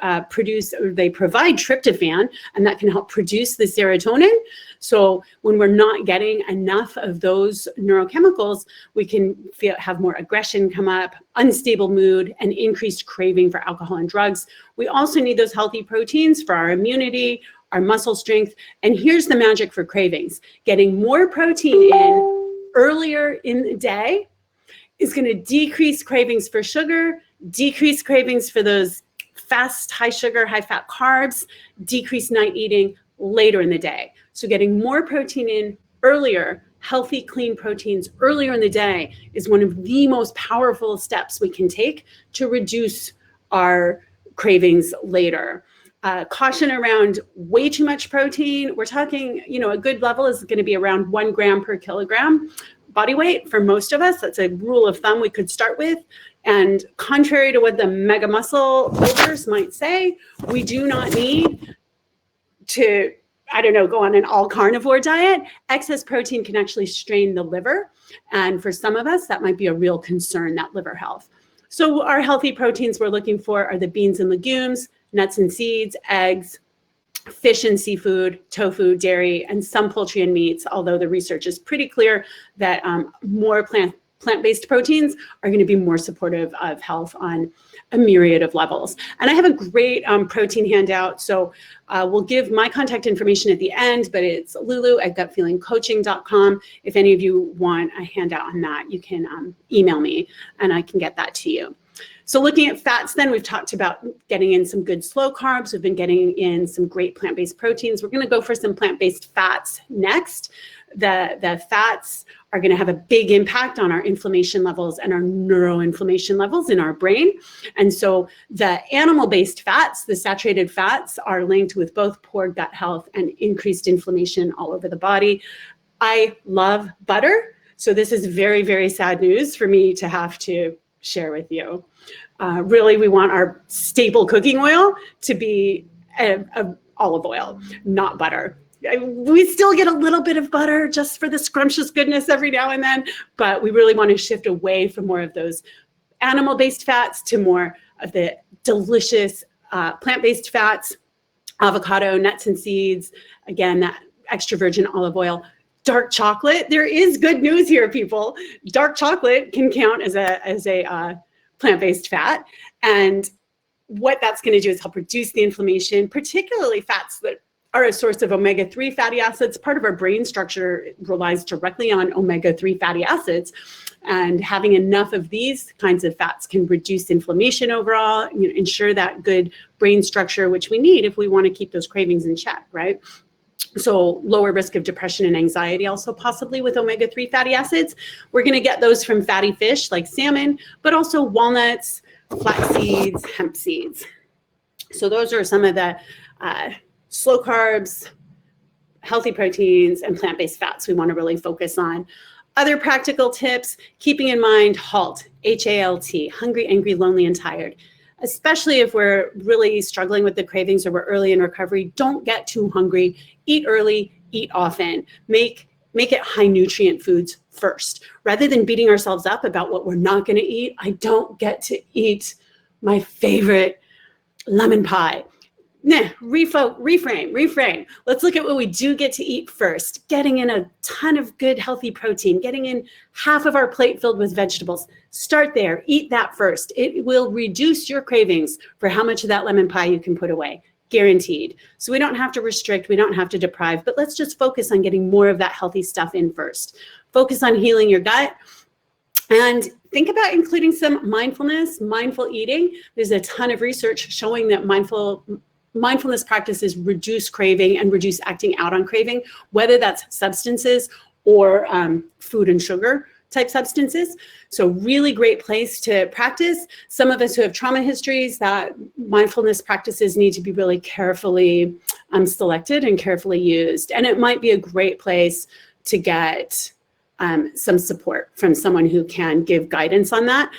they provide tryptophan, and that can help produce the serotonin. So when we're not getting enough of those neurochemicals, we can have more aggression come up, unstable mood, and increased craving for alcohol and drugs. We also need those healthy proteins for our immunity, our muscle strength. And here's the magic for cravings. Getting more protein in earlier in the day is going to decrease cravings for sugar, decrease cravings for those fast, high sugar, high fat carbs, decrease night eating later in the day. So getting more protein in earlier, healthy, clean proteins earlier in the day is one of the most powerful steps we can take to reduce our cravings later. Caution around way too much protein. We're talking, a good level is going to be around 1 gram per kilogram body weight for most of us. That's a rule of thumb we could start with. And contrary to what the mega muscle builders might say, we do not need to, go on an all carnivore diet. Excess protein can actually strain the liver. And for some of us, that might be a real concern, that liver health. So our healthy proteins we're looking for are the beans and legumes, nuts and seeds, eggs, fish and seafood, tofu, dairy, and some poultry and meats, although the research is pretty clear that more plant-based proteins are going to be more supportive of health on a myriad of levels. And I have a great protein handout. So we'll give my contact information at the end, but it's lulu@gutfeelingcoaching.com. If any of you want a handout on that, you can email me and I can get that to you. So looking at fats then, we've talked about getting in some good slow carbs. We've been getting in some great plant-based proteins. We're going to go for some plant-based fats next. The fats are going to have a big impact on our inflammation levels and our neuroinflammation levels in our brain. And so the animal-based fats, the saturated fats, are linked with both poor gut health and increased inflammation all over the body. I love butter. So this is very, very sad news for me to have to share with you. Really, we want our staple cooking oil to be olive oil, not butter. We still get a little bit of butter just for the scrumptious goodness every now and then, but we really want to shift away from more of those animal-based fats to more of the delicious plant-based fats, avocado, nuts and seeds, again, that extra virgin olive oil. Dark chocolate, there is good news here, people. Dark chocolate can count as a plant-based fat, and what that's going to do is help reduce the inflammation, particularly fats that are a source of omega-3 fatty acids. Part of our brain structure relies directly on omega-3 fatty acids. And having enough of these kinds of fats can reduce inflammation overall, ensure that good brain structure, which we need if we want to keep those cravings in check, right? So lower risk of depression and anxiety also possibly with omega-3 fatty acids. We're going to get those from fatty fish like salmon, but also walnuts, flax seeds, hemp seeds. So those are some of the slow carbs, healthy proteins, and plant-based fats we want to really focus on. Other practical tips, keeping in mind HALT, H-A-L-T, hungry, angry, lonely, and tired. Especially if we're really struggling with the cravings or we're early in recovery, don't get too hungry. Eat early, eat often. Make it high nutrient foods first. Rather than beating ourselves up about what we're not going to eat, I don't get to eat my favorite lemon pie. Reframe. Let's look at what we do get to eat first. Getting in a ton of good, healthy protein, getting in half of our plate filled with vegetables. Start there. Eat that first. It will reduce your cravings for how much of that lemon pie you can put away. Guaranteed. So we don't have to restrict, we don't have to deprive, but let's just focus on getting more of that healthy stuff in first. Focus on healing your gut. And think about including some mindfulness, mindful eating. There's a ton of research showing that mindfulness practices reduce craving and reduce acting out on craving, whether that's substances or food and sugar type substances. So really great place to practice. Some of us who have trauma histories, that mindfulness practices need to be really carefully selected and carefully used. And it might be a great place to get some support from someone who can give guidance on that.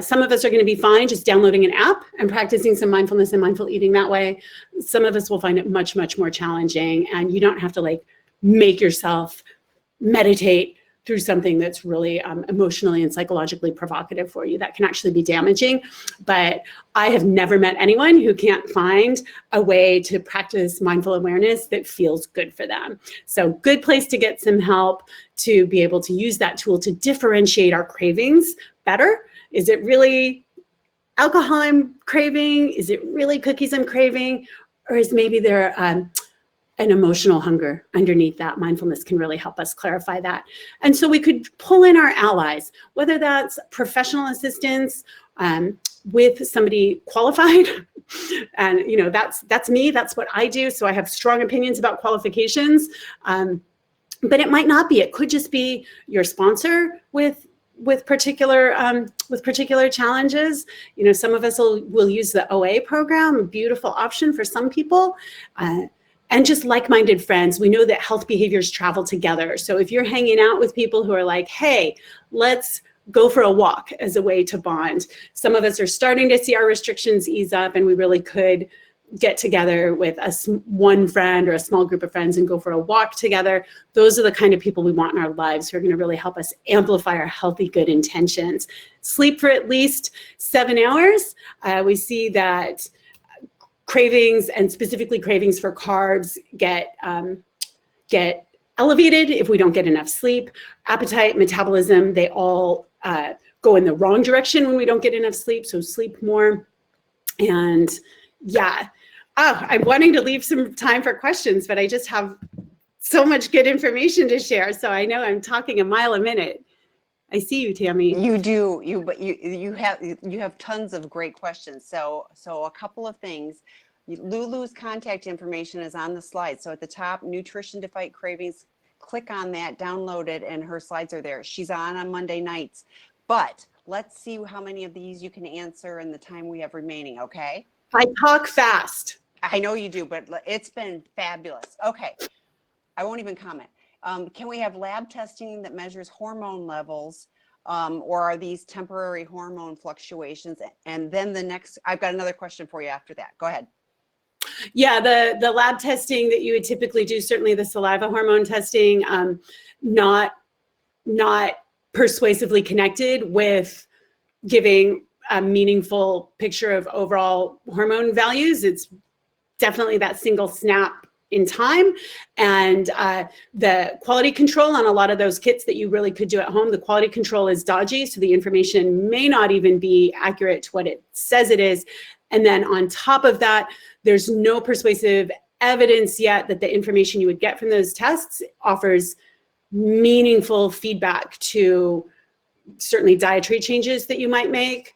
Some of us are going to be fine just downloading an app and practicing some mindfulness and mindful eating that way. Some of us will find it much, much more challenging, and you don't have to make yourself meditate through something that's really emotionally and psychologically provocative for you. That can actually be damaging. But I have never met anyone who can't find a way to practice mindful awareness that feels good for them. So good place to get some help to be able to use that tool to differentiate our cravings better. Is it really alcohol I'm craving? Is it really cookies I'm craving? Or is maybe there an emotional hunger underneath that? Mindfulness can really help us clarify that. And so we could pull in our allies, whether that's professional assistance with somebody qualified. And that's me, that's what I do. So I have strong opinions about qualifications, but it might not be. It could just be your sponsor with particular challenges. Some of us will use the OA program, a beautiful option for some people. And just like-minded friends. We know that health behaviors travel together. So if you're hanging out with people who are like, hey, let's go for a walk as a way to bond. Some of us are starting to see our restrictions ease up, and we really could get together with one friend or a small group of friends and go for a walk together. Those are the kind of people we want in our lives who are going to really help us amplify our healthy, good intentions. Sleep for at least 7 hours. We see that cravings, and specifically cravings for carbs, get elevated if we don't get enough sleep. Appetite, metabolism, they all go in the wrong direction when we don't get enough sleep. So sleep more. And yeah, I'm wanting to leave some time for questions, but I just have so much good information to share. So I know I'm talking a mile a minute. I see you, Tammy. You do. You have tons of great questions. So a couple of things. Lulu's contact information is on the slide. So at the top, Nutrition to Fight Cravings, click on that, download it, and her slides are there. She's on Monday nights. But let's see how many of these you can answer in the time we have remaining, okay? I talk fast. I know you do, but it's been fabulous. Okay, I won't even comment. Can we have lab testing that measures hormone levels, or are these temporary hormone fluctuations? And then I've got another question for you after that. Go ahead. Yeah, the lab testing that you would typically do, certainly the saliva hormone testing, not persuasively connected with giving a meaningful picture of overall hormone values. It's definitely that single snap in time. And the quality control on a lot of those kits that you really could do at home, the quality control is dodgy, so the information may not even be accurate to what it says it is. And then on top of that, there's no persuasive evidence yet that the information you would get from those tests offers meaningful feedback to certainly dietary changes that you might make.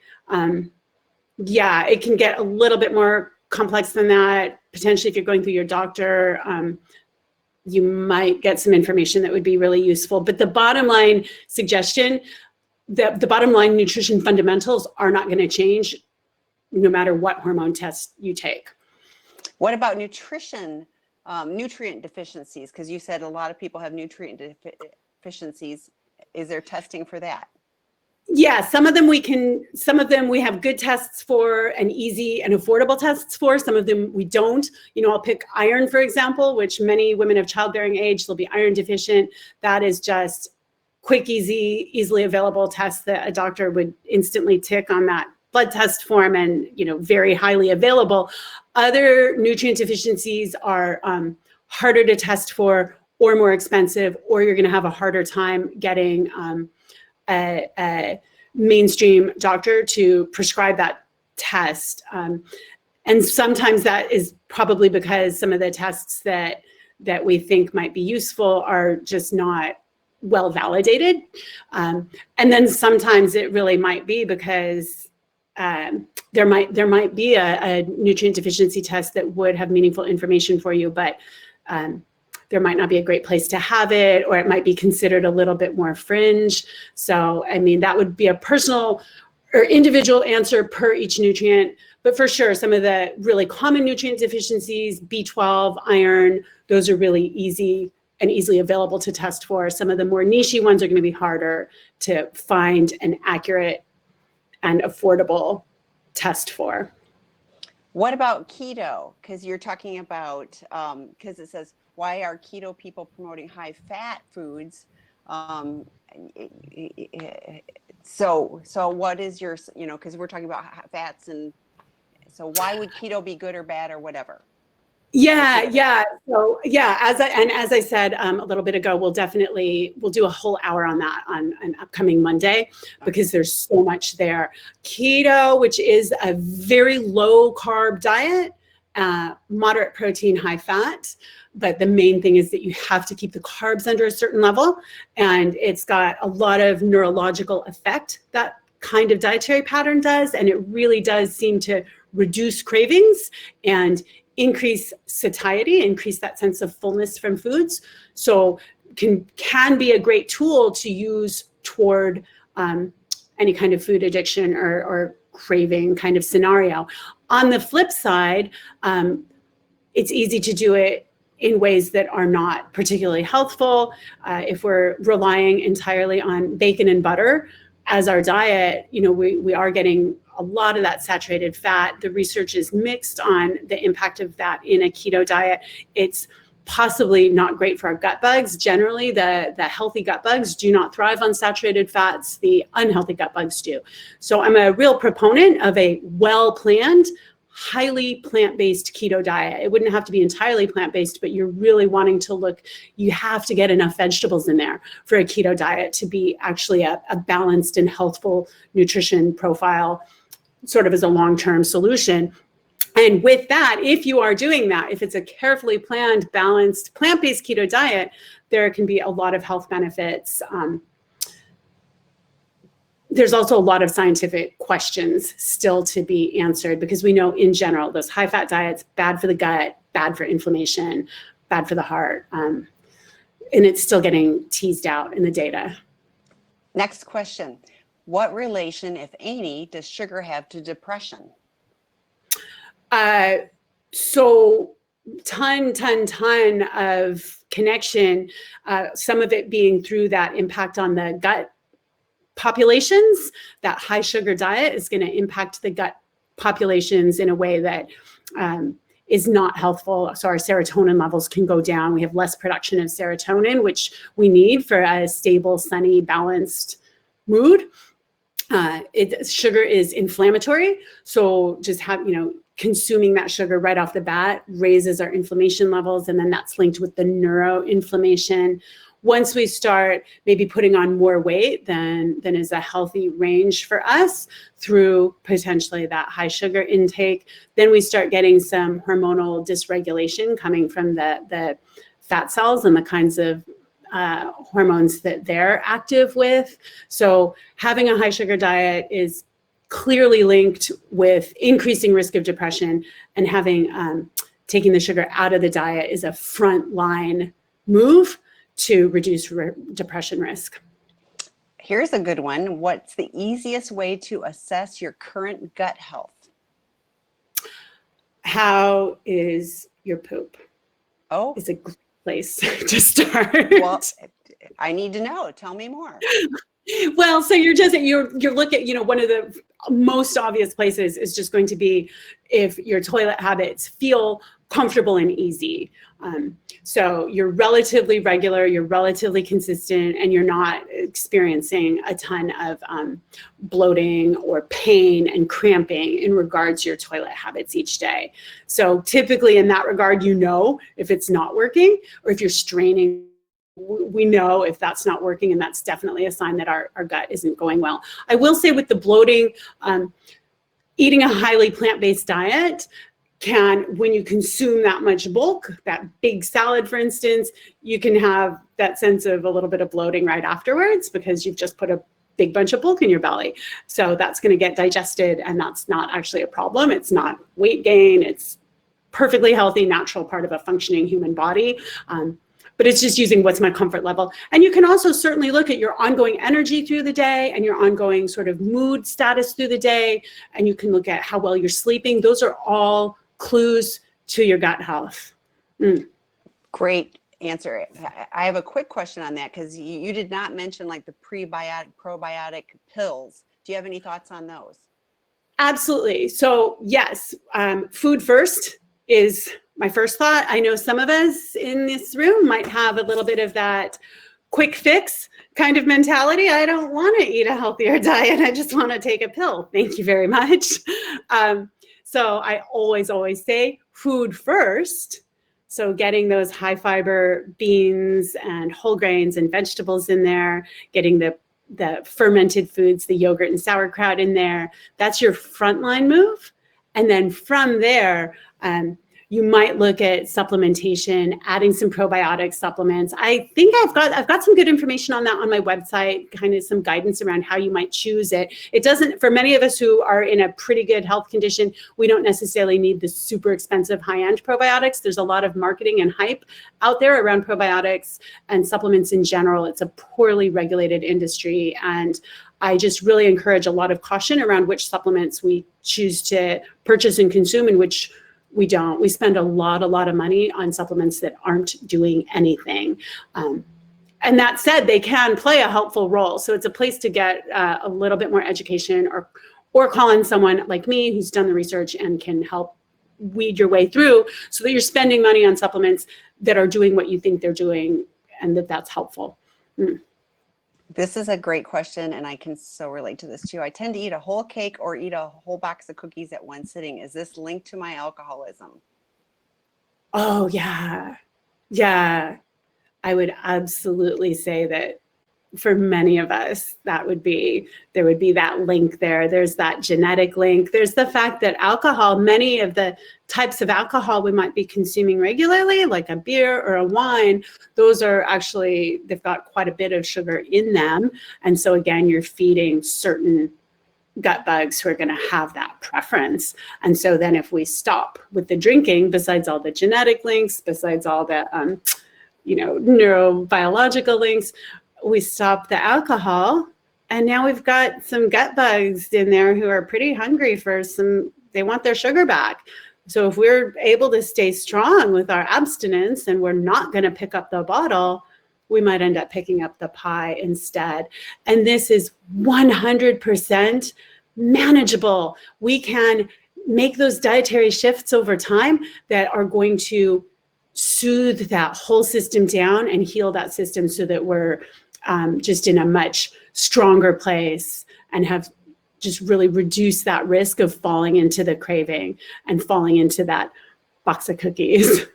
Yeah, it can get a little bit more complex than that. Potentially, if you're going through your doctor, you might get some information that would be really useful. But the bottom line suggestion, the bottom line nutrition fundamentals are not going to change no matter what hormone test you take. What about nutrition, nutrient deficiencies? Because you said a lot of people have nutrient deficiencies. Is there testing for that? Yeah, some of them we have good tests for and easy and affordable tests for. Some of them we don't. You know, I'll pick iron, for example, which many women of childbearing age will be iron deficient. That is just quick, easily available test that a doctor would instantly tick on that blood test form, and, you know, very highly available. Other nutrient deficiencies are harder to test for, or more expensive, or you're going to have a harder time getting a mainstream doctor to prescribe that test. And sometimes that is probably because some of the tests that we think might be useful are just not well validated. And then sometimes it really might be because there might be a nutrient deficiency test that would have meaningful information for you, but there might not be a great place to have it, or it might be considered a little bit more fringe. So, I mean, that would be a personal or individual answer per each nutrient. But for sure, some of the really common nutrient deficiencies, B12, iron, those are really easy and easily available to test for. Some of the more niche ones are going to be harder to find an accurate and affordable test for. What about keto? Because you're talking about, because it says, why are keto people promoting high fat foods? So what is your, you know, because we're talking about fats, and so why would keto be good or bad or whatever? Yeah. So yeah, as I said a little bit ago, we'll do a whole hour on that on an upcoming Monday, because there's so much there. Keto, which is a very low carb diet, moderate protein, high fat. But the main thing is that you have to keep the carbs under a certain level, and it's got a lot of neurological effect, that kind of dietary pattern does, and it really does seem to reduce cravings and increase satiety, increase that sense of fullness from foods. So can be a great tool to use toward any kind of food addiction or craving kind of scenario. On the flip side, it's easy to do it in ways that are not particularly healthful. If we're relying entirely on bacon and butter as our diet, you know, we are getting a lot of that saturated fat. The research is mixed on the impact of that in a keto diet. It's possibly not great for our gut bugs. Generally, the healthy gut bugs do not thrive on saturated fats. The unhealthy gut bugs do. So I'm a real proponent of a well-planned, highly plant-based keto diet. It wouldn't have to be entirely plant-based, but you're really wanting to look, you have to get enough vegetables in there for a keto diet to be actually a balanced and healthful nutrition profile, sort of as a long-term solution. And with that, if you are doing that, if it's a carefully planned, balanced, plant-based keto diet, there can be a lot of health benefits. There's also a lot of scientific questions still to be answered, because we know in general, those high-fat diets, bad for the gut, bad for inflammation, bad for the heart. And it's still getting teased out in the data. Next question. What relation, if any, does sugar have to depression? So ton of connection, some of it being through that impact on the gut populations. That high sugar diet is going to impact the gut populations in a way that is not healthful. So our serotonin levels can go down. We have less production of serotonin, which we need for a stable, sunny, balanced mood. Sugar is inflammatory. So just consuming that sugar right off the bat raises our inflammation levels. And then that's linked with the neuroinflammation. once we start maybe putting on more weight than is a healthy range for us through potentially that high sugar intake, then we start getting some hormonal dysregulation coming from the fat cells and the kinds of hormones that they're active with. So having a high sugar diet is clearly linked with increasing risk of depression, and having taking the sugar out of the diet is a frontline move to reduce depression risk. Here's a good one. What's the easiest way to assess your current gut health? How is your poop? Oh, It's a great place to start. well, I need to know. Tell me more. Well, so you're looking, one of the most obvious places is just going to be if your toilet habits feel comfortable and easy. So you're relatively regular, you're relatively consistent, and you're not experiencing a ton of bloating or pain and cramping in regards to your toilet habits each day. So typically in that regard, if it's not working, or if you're straining, we know if that's not working, and that's definitely a sign that our gut isn't going well. I will say with the bloating, eating a highly plant-based diet when you consume that much bulk, that big salad, for instance, you can have that sense of a little bit of bloating right afterwards because you've just put a big bunch of bulk in your belly. So that's going to get digested, and that's not actually a problem. It's not weight gain. It's perfectly healthy, natural part of a functioning human body. But it's just using what's my comfort level. And you can also certainly look at your ongoing energy through the day and your ongoing sort of mood status through the day. And you can look at how well you're sleeping. Those are all clues to your gut health. Great answer. I have a quick question on that, because you did not mention like the probiotic pills. Do you have any thoughts on those? Absolutely. So yes, food first is my first thought. I know some of us in this room might have a little bit of that quick fix kind of mentality. I don't want to eat a healthier diet. I just want to take a pill. Thank you very much. So I always say food first. So getting those high fiber beans and whole grains and vegetables in there, getting the fermented foods, the yogurt and sauerkraut in there, that's your frontline move. And then from there, you might look at supplementation, adding some probiotic supplements. I think I've got some good information on that on my website, kind of some guidance around how you might choose it. It doesn't, for many of us who are in a pretty good health condition, we don't necessarily need the super expensive high-end probiotics. There's a lot of marketing and hype out there around probiotics and supplements in general. It's a poorly regulated industry, and I just really encourage a lot of caution around which supplements we choose to purchase and consume and which we don't. We spend a lot of money on supplements that aren't doing anything. And that said, they can play a helpful role. So it's a place to get a little bit more education, or call in someone like me who's done the research and can help weed your way through so that you're spending money on supplements that are doing what you think they're doing, and that's helpful. This is a great question, and I can so relate to this too. I tend to eat a whole cake or eat a whole box of cookies at one sitting. Is this linked to my alcoholism? Oh, yeah. Yeah. I would absolutely say that for many of us, there would be that link there. There's that genetic link. There's the fact that alcohol, many of the types of alcohol we might be consuming regularly, like a beer or a wine, those are actually, they've got quite a bit of sugar in them. And so again, you're feeding certain gut bugs who are going to have that preference. And so then if we stop with the drinking, besides all the genetic links, besides all the neurobiological links, we stop the alcohol, and now we've got some gut bugs in there who are pretty hungry they want their sugar back. So if we're able to stay strong with our abstinence and we're not going to pick up the bottle, we might end up picking up the pie instead. And this is 100% manageable. We can make those dietary shifts over time that are going to soothe that whole system down and heal that system so that we're just in a much stronger place and have just really reduced that risk of falling into the craving and falling into that box of cookies.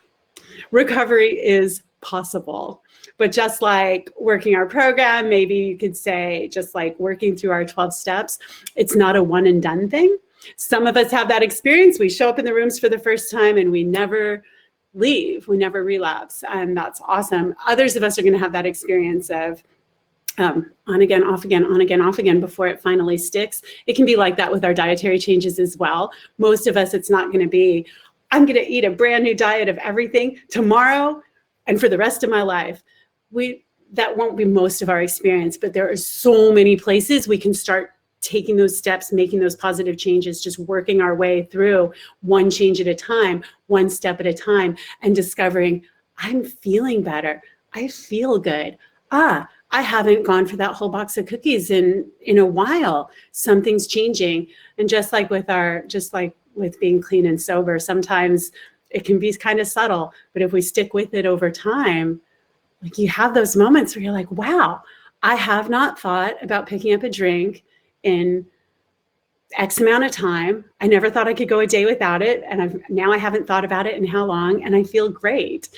Recovery is possible. But just like working our program, maybe you could say, just like working through our 12 steps, it's not a one and done thing. Some of us have that experience. We show up in the rooms for the first time and we never leave, we never relapse, and that's awesome. Others of us are going to have that experience of on again, off again, on again, off again before it finally sticks. It can be like that with our dietary changes as well. Most of us, it's not going to be, I'm going to eat a brand new diet of everything tomorrow and for the rest of my life. That won't be most of our experience, but there are so many places we can start taking those steps, making those positive changes, just working our way through one change at a time, one step at a time, and discovering, I'm feeling better. I feel good. I haven't gone for that whole box of cookies in a while. Something's changing. And just like with being clean and sober, sometimes it can be kind of subtle, but if we stick with it over time, like you have those moments where you're like, wow, I have not thought about picking up a drink in X amount of time. I never thought I could go a day without it. And now I haven't thought about it in how long, and I feel great.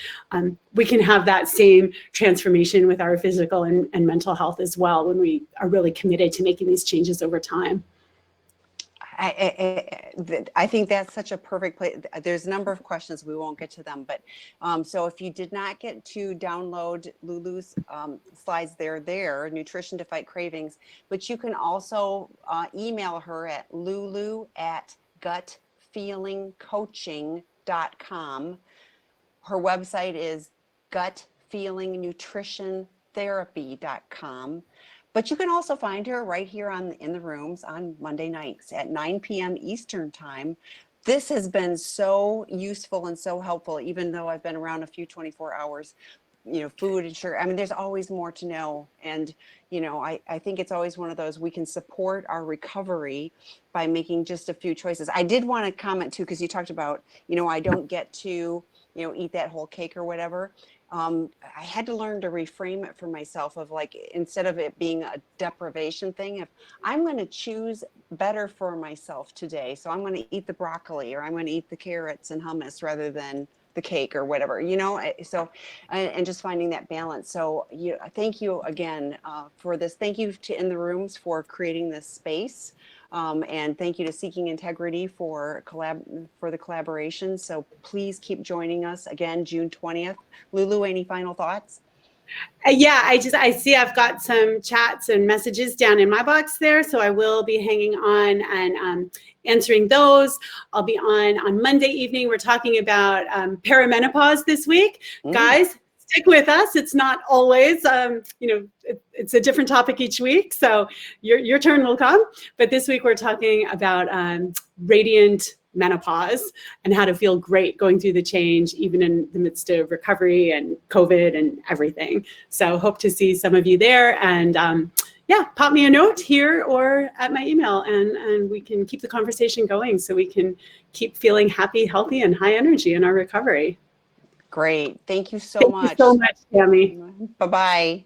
We can have that same transformation with our physical and mental health as well when we are really committed to making these changes over time. I think that's such a perfect place. There's a number of questions. We won't get to them, but so if you did not get to download Lulu's slides, they're there, Nutrition to Fight Cravings, but you can also email her at lulu@gutfeelingcoaching.com. Her website is gutfeelingnutritiontherapy.com. But you can also find her right here in the rooms on Monday nights at 9 p.m. Eastern time. This has been so useful and so helpful, even though I've been around a few 24 hours, food and sugar. I mean, there's always more to know. And, I think it's always one of those, we can support our recovery by making just a few choices. I did want to comment too, because you talked about, I don't get to, eat that whole cake or whatever. I had to learn to reframe it for myself of like, instead of it being a deprivation thing, if I'm going to choose better for myself today, so I'm going to eat the broccoli or I'm going to eat the carrots and hummus rather than the cake or whatever, so, and just finding that balance. So thank you again for this. Thank you to In the Rooms for creating this space. And thank you to Seeking Integrity for the collaboration. So please keep joining us again, June 20th. Lulu, any final thoughts? Yeah, I see I've got some chats and messages down in my box there. So I will be hanging on and answering those. I'll be on Monday evening. We're talking about perimenopause this week. Guys, stick with us. It's not always, it's a different topic each week. So your turn will come. But this week we're talking about radiant menopause and how to feel great going through the change, even in the midst of recovery and COVID and everything. So hope to see some of you there. And pop me a note here or at my email, and we can keep the conversation going so we can keep feeling happy, healthy, and high energy in our recovery. Great. Thank you so much. Thank you so much, Tammy. Bye-bye.